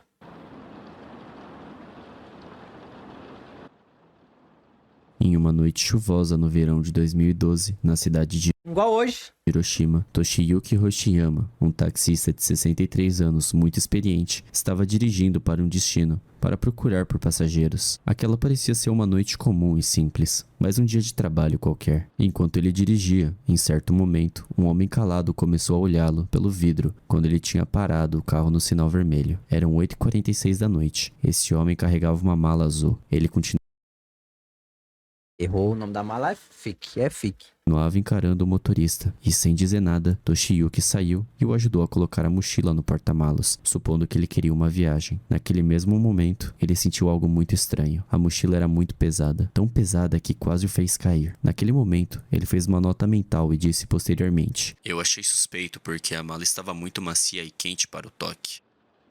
Em uma noite chuvosa no verão de 2012, na cidade de Igual hoje. Hiroshima, Toshiyuki Hoshiyama, um taxista de 63 anos muito experiente, estava dirigindo para um destino para procurar por passageiros. Aquela parecia ser uma noite comum e simples, mas um dia de trabalho qualquer. Enquanto ele dirigia, em certo momento, um homem calado começou a olhá-lo pelo vidro quando ele tinha parado o carro no sinal vermelho. Eram 8h46 da noite. Esse homem carregava uma mala azul. Ele Errou. O nome da mala é Fique. É Fique. continuava encarando o motorista, e sem dizer nada, Toshiyuki saiu e o ajudou a colocar a mochila no porta-malas, supondo que ele queria uma viagem. Naquele mesmo momento, ele sentiu algo muito estranho. A mochila era muito pesada, tão pesada que quase o fez cair. Naquele momento, ele fez uma nota mental e disse posteriormente: Eu achei suspeito porque a mala estava muito macia e quente para o toque.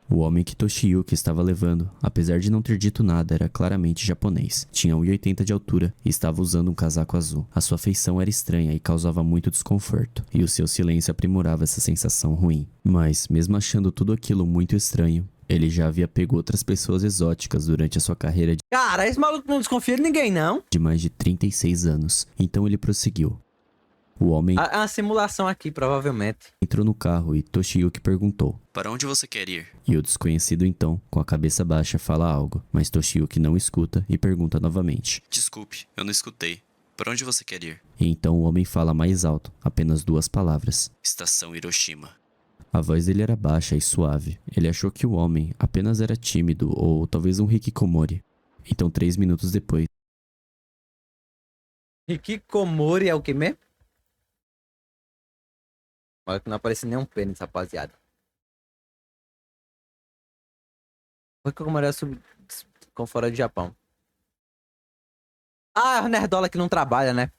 o homem que Toshiyuki estava levando, apesar de não ter dito nada, era claramente japonês. Tinha 1,80 de altura e estava usando um casaco azul. A sua feição era estranha e causava muito desconforto, e o seu silêncio aprimorava essa sensação ruim. Mas, mesmo achando tudo aquilo muito estranho, ele já havia pego outras pessoas exóticas durante a sua carreira Cara, esse maluco não desconfia de ninguém, não. de mais de 36 anos. Então ele prosseguiu. O homem É uma simulação aqui, provavelmente. entrou no carro e Toshiyuki perguntou. Para onde você quer ir? E o desconhecido então, com a cabeça baixa, fala algo, mas Toshiyuki não escuta e pergunta novamente. Desculpe, eu não escutei. Para onde você quer ir? E então o homem fala mais alto, apenas 2 palavras. Estação Hiroshima. A voz dele era baixa e suave. Ele achou que o homem apenas era tímido ou talvez um hikikomori. Então 3 minutos depois, Hikikomori é o que mesmo? Olha que não aparece nenhum pênis, rapaziada. Hikikomori é com fora do Japão. Ah, é o nerdola que não trabalha, né?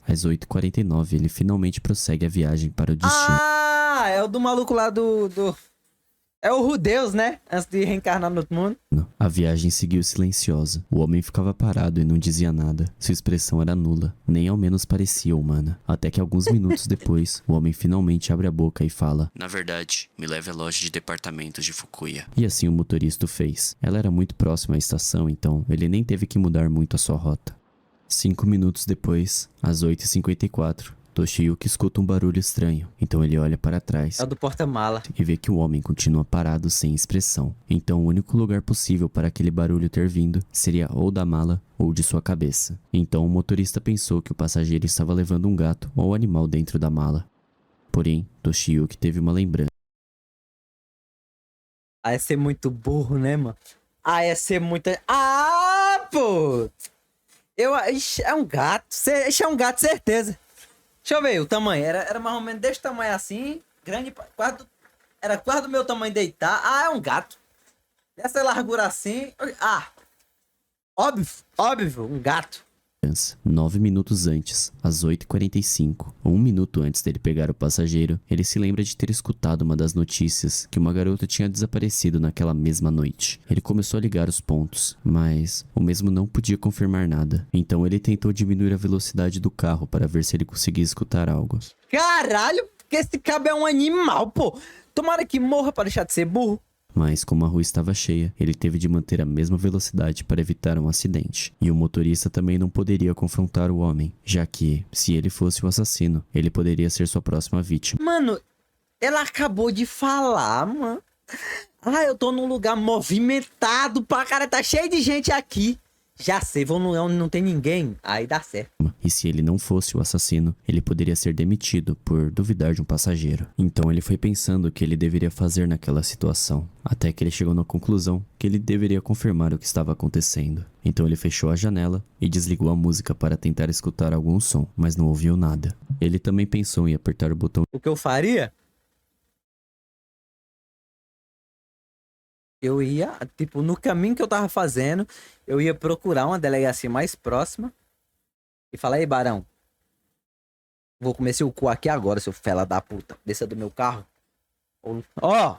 Às 8h49, ele finalmente prossegue a viagem para o destino. Ah, é o do maluco lá do... É o Rudeus, né? Antes de reencarnar no outro mundo. A viagem seguiu silenciosa. O homem ficava parado e não dizia nada. Sua expressão era nula, nem ao menos parecia humana. Até que alguns minutos depois, o homem finalmente abre a boca e fala: Na verdade, me leve à loja de departamentos de Fukuya. E assim o motorista o fez. Ela era muito próxima à estação, então ele nem teve que mudar muito a sua rota. 5 minutos depois, às 8h54, Toshiyuki escuta um barulho estranho. Então ele olha para trás É o do porta-mala. e vê que o homem continua parado sem expressão. Então o único lugar possível para aquele barulho ter vindo seria ou da mala ou de sua cabeça. Então o motorista pensou que o passageiro estava levando um gato ou animal dentro da mala. Porém, Toshiyuki teve uma lembrança. Ah, ia ser muito burro, né, mano? Ah, ia ser muito... Ah, pô! Ixi, é um gato. Ixi, é um gato, certeza. Deixa eu ver o tamanho. Era mais ou menos desse tamanho assim. Grande. Era quase do meu tamanho deitar. Ah, é um gato. Essa largura assim. Ah. Óbvio, um gato. 9 minutos antes, às 8h45, 1 minuto antes dele pegar o passageiro, ele se lembra de ter escutado uma das notícias que uma garota tinha desaparecido naquela mesma noite. Ele começou a ligar os pontos, mas o mesmo não podia confirmar nada. Então ele tentou diminuir a velocidade do carro para ver se ele conseguia escutar algo. Caralho, porque esse cabo é um animal, pô. Tomara que morra pra deixar de ser burro. Mas como a rua estava cheia, ele teve de manter a mesma velocidade para evitar um acidente. E o motorista também não poderia confrontar o homem, já que, se ele fosse o assassino, ele poderia ser sua próxima vítima. Mano, ela acabou de falar, mano. Ah, eu tô num lugar movimentado pra cara, tá cheio de gente aqui. Já sei, vou num lugar onde não tem ninguém, aí dá certo. E se ele não fosse o assassino, ele poderia ser demitido por duvidar de um passageiro. Então ele foi pensando o que ele deveria fazer naquela situação, até que ele chegou na conclusão que ele deveria confirmar o que estava acontecendo. Então ele fechou a janela e desligou a música para tentar escutar algum som, mas não ouviu nada. Ele também pensou em apertar o botão. O que eu faria? Eu ia, tipo, no caminho que eu tava fazendo, eu ia procurar uma delegacia mais próxima e falar: Ei, Barão, vou comer seu cu aqui agora, seu fela da puta. Desça do meu carro. Ó!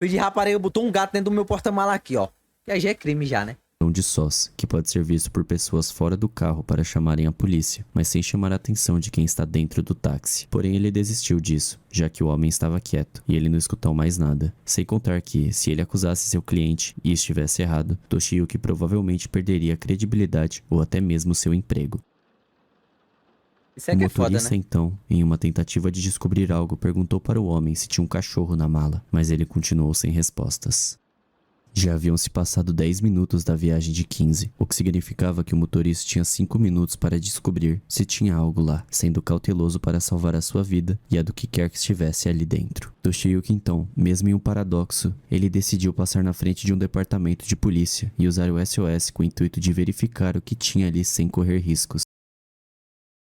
Filho de rapariga botou um gato dentro do meu porta-mala aqui, ó. Que aí já é crime já, né? De sós, que pode ser visto por pessoas fora do carro para chamarem a polícia, mas sem chamar a atenção de quem está dentro do táxi. Porém, ele desistiu disso, já que o homem estava quieto e ele não escutou mais nada. Sem contar que, se ele acusasse seu cliente e estivesse errado, Toshiyuki provavelmente perderia a credibilidade ou até mesmo seu emprego. Isso é O que é foda, motorista, né? então, em uma tentativa de descobrir algo, perguntou para o homem se tinha um cachorro na mala, mas ele continuou sem respostas. Já haviam se passado 10 minutos da viagem de 15, o que significava que o motorista tinha 5 minutos para descobrir se tinha algo lá, sendo cauteloso para salvar a sua vida e a do que quer que estivesse ali dentro. Toshiyuki, então, mesmo em um paradoxo, ele decidiu passar na frente de um departamento de polícia e usar o SOS com o intuito de verificar o que tinha ali sem correr riscos.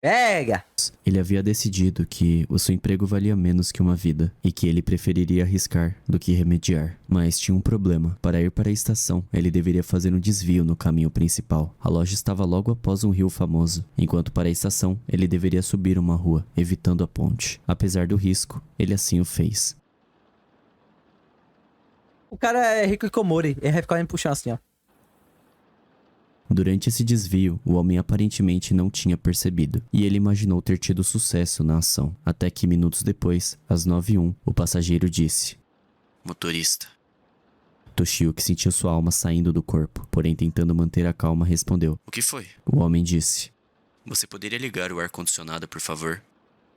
Pega! Ele havia decidido que o seu emprego valia menos que uma vida e que ele preferiria arriscar do que remediar. Mas tinha um problema. Para ir para a estação, ele deveria fazer um desvio no caminho principal. A loja estava logo após um rio famoso, enquanto para a estação, ele deveria subir uma rua, evitando a ponte. Apesar do risco, ele assim o fez. O cara é rico e Komori. Ele vai ficar me puxando assim, ó. Durante esse desvio, o homem aparentemente não tinha percebido, e ele imaginou ter tido sucesso na ação, até que minutos depois, às 9h01, o passageiro disse: Motorista, Toshiyuki sentiu sua alma saindo do corpo, porém tentando manter a calma respondeu. o que foi? O homem disse: Você poderia ligar o ar-condicionado, por favor?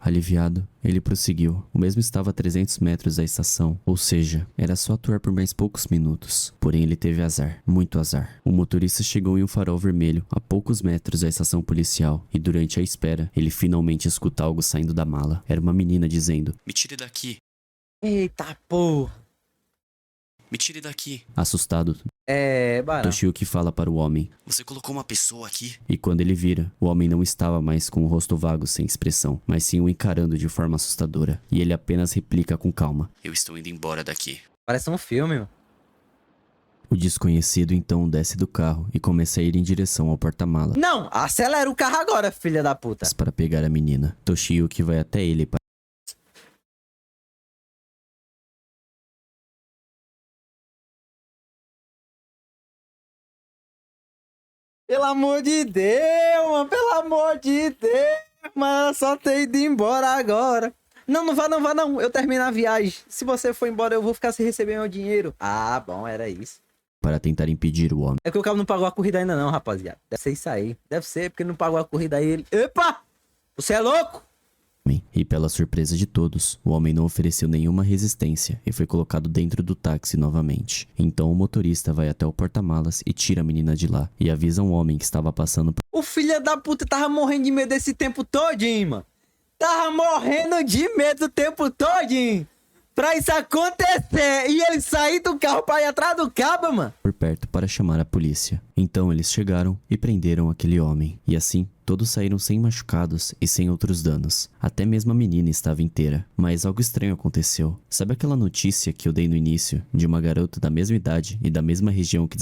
Aliviado, ele prosseguiu. O mesmo estava a 300 metros da estação, ou seja, era só atuar por mais poucos minutos. Porém, ele teve azar, muito azar. O motorista chegou em um farol vermelho a poucos metros da estação policial e durante a espera, ele finalmente escuta algo saindo da mala. Era uma menina dizendo: Me tire daqui. Eita porra. Me tire daqui. assustado, Barão. Toshiyuki fala para o homem. Você colocou uma pessoa aqui? E quando ele vira, o homem não estava mais com o rosto vago sem expressão, mas sim o encarando de forma assustadora. E ele apenas replica com calma. Eu estou indo embora daqui. Parece um filme, mano. O desconhecido então desce do carro e começa a ir em direção ao porta-malas Não, acelera o carro agora, filha da puta. para pegar a menina. Toshiyuki vai até ele para Pelo amor de Deus, mano. Pelo amor de Deus, mano. Só ter ido embora agora. Não, não vá não, vá não. Eu termino a viagem. Se você for embora, eu vou ficar sem receber meu dinheiro. Ah, bom, era isso. tentar impedir o homem. É que o cara não pagou a corrida ainda não, rapaziada. Deve ser isso aí. Deve ser porque não pagou a corrida aí. Ele... Epa! Você é louco? E pela surpresa de todos, o homem não ofereceu nenhuma resistência e foi colocado dentro do táxi novamente. Então o motorista vai até o porta-malas e tira a menina de lá e avisa um homem que estava passando O filho da puta tava morrendo de medo esse tempo todinho, mano. Tava morrendo de medo o tempo todinho. Pra isso acontecer e ele sair do carro pra ir atrás do cabo, mano. por perto para chamar a polícia. Então eles chegaram e prenderam aquele homem. E assim, todos saíram sem machucados e sem outros danos. Até mesmo a menina estava inteira. Mas algo estranho aconteceu. Sabe aquela notícia que eu dei no início de uma garota da mesma idade e da mesma região que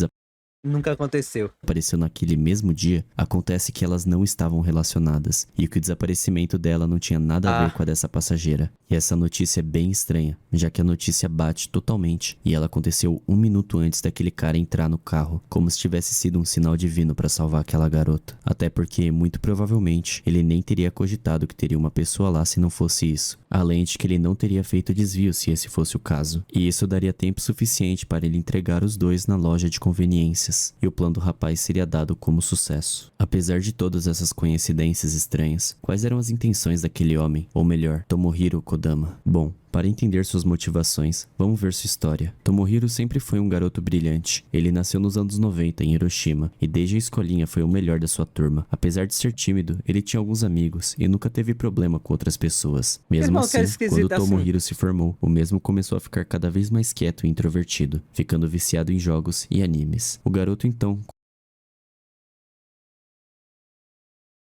Nunca aconteceu. desapareceu naquele mesmo dia? Acontece que elas não estavam relacionadas e que o desaparecimento dela não tinha nada a ver com a dessa passageira. E essa notícia é bem estranha, já que a notícia bate totalmente e ela aconteceu 1 minuto antes daquele cara entrar no carro, como se tivesse sido um sinal divino para salvar aquela garota. Até porque, muito provavelmente, ele nem teria cogitado que teria uma pessoa lá se não fosse isso. Além de que ele não teria feito desvio se esse fosse o caso. E isso daria tempo suficiente para ele entregar os dois na loja de conveniências. E o plano do rapaz seria dado como sucesso. Apesar de todas essas coincidências estranhas, quais eram as intenções daquele homem? Ou melhor, Tomohiro Kodama? Bom, para entender suas motivações, vamos ver sua história. Tomohiro sempre foi um garoto brilhante. Ele nasceu nos anos 90 em Hiroshima e desde a escolinha foi o melhor da sua turma. Apesar de ser tímido, ele tinha alguns amigos e nunca teve problema com outras pessoas. Mesmo Irmão, assim, que esquisito quando assim. Tomohiro se formou, o mesmo começou a ficar cada vez mais quieto e introvertido, ficando viciado em jogos e animes. O garoto então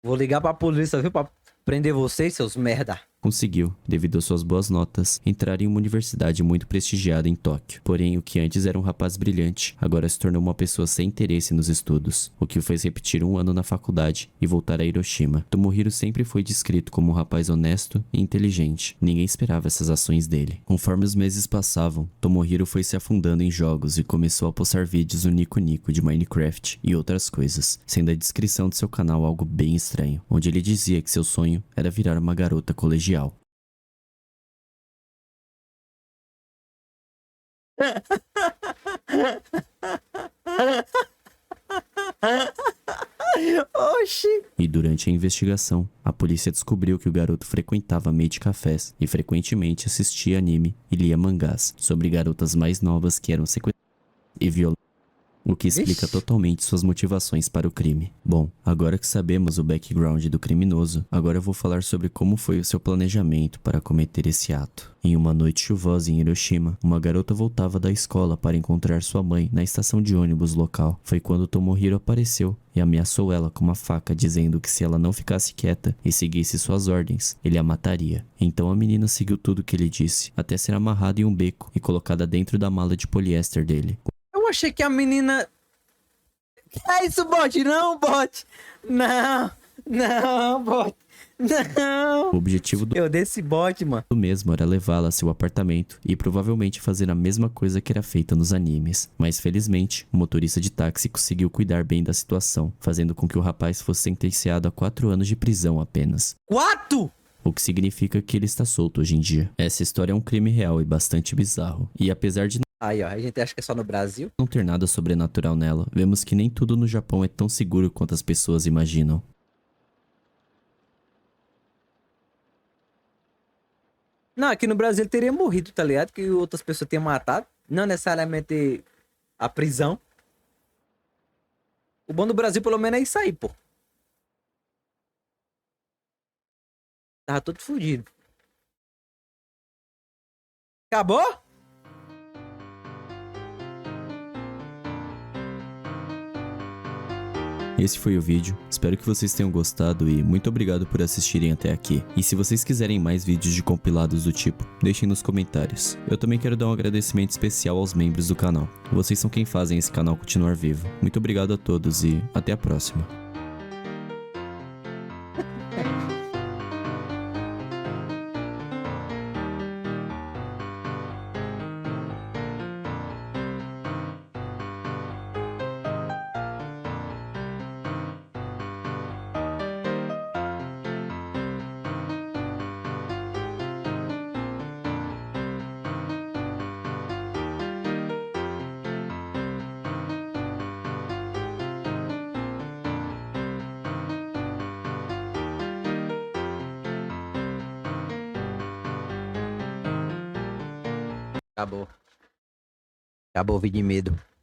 Vou ligar pra polícia, viu? Pra prender vocês, seus merda. conseguiu, devido às suas boas notas, entrar em uma universidade muito prestigiada em Tóquio. Porém, o que antes era um rapaz brilhante, agora se tornou uma pessoa sem interesse nos estudos, o que o fez repetir 1 ano na faculdade e voltar a Hiroshima. Tomohiro sempre foi descrito como um rapaz honesto e inteligente. Ninguém esperava essas ações dele. Conforme os meses passavam, Tomohiro foi se afundando em jogos e começou a postar vídeos no Nico Nico de Minecraft e outras coisas, sendo a descrição de seu canal algo bem estranho, onde ele dizia que seu sonho era virar uma garota colegial. Oxi. E durante a investigação, a polícia descobriu que o garoto frequentava maid cafés e frequentemente assistia anime e lia mangás sobre garotas mais novas que eram sequestradas e violadas, o que explica Ixi. totalmente suas motivações para o crime. Bom, agora que sabemos o background do criminoso, agora eu vou falar sobre como foi o seu planejamento para cometer esse ato. Em uma noite chuvosa em Hiroshima, uma garota voltava da escola para encontrar sua mãe na estação de ônibus local. Foi quando Tomohiro apareceu e ameaçou ela com uma faca, dizendo que se ela não ficasse quieta e seguisse suas ordens, ele a mataria. Então a menina seguiu tudo o que ele disse, até ser amarrada em um beco e colocada dentro da mala de poliéster dele. Eu achei que a menina... Que é isso, bot? Não, bot. Não. Não, bot. Não. O objetivo do Eu desse bot, mano. mesmo era levá-la a seu apartamento e provavelmente fazer a mesma coisa que era feita nos animes. Mas felizmente, o motorista de táxi conseguiu cuidar bem da situação, fazendo com que o rapaz fosse sentenciado a 4 anos de prisão apenas. 4? O que significa que ele está solto hoje em dia. Essa história é um crime real e bastante bizarro. E apesar de Aí, ó. A gente acha que é só no Brasil. não ter nada sobrenatural nela, vemos que nem tudo no Japão é tão seguro quanto as pessoas imaginam. Não, aqui no Brasil ele teria morrido, tá ligado? Que outras pessoas tinham matado. Não necessariamente a prisão. O bom do Brasil, pelo menos, é isso aí, pô. Tava todo fudido. Acabou? Esse foi o vídeo, espero que vocês tenham gostado e muito obrigado por assistirem até aqui. E se vocês quiserem mais vídeos de compilados do tipo, deixem nos comentários. Eu também quero dar um agradecimento especial aos membros do canal. Vocês são quem fazem esse canal continuar vivo. Muito obrigado a todos e até a próxima. Acabou. Acabou o vídeo de medo.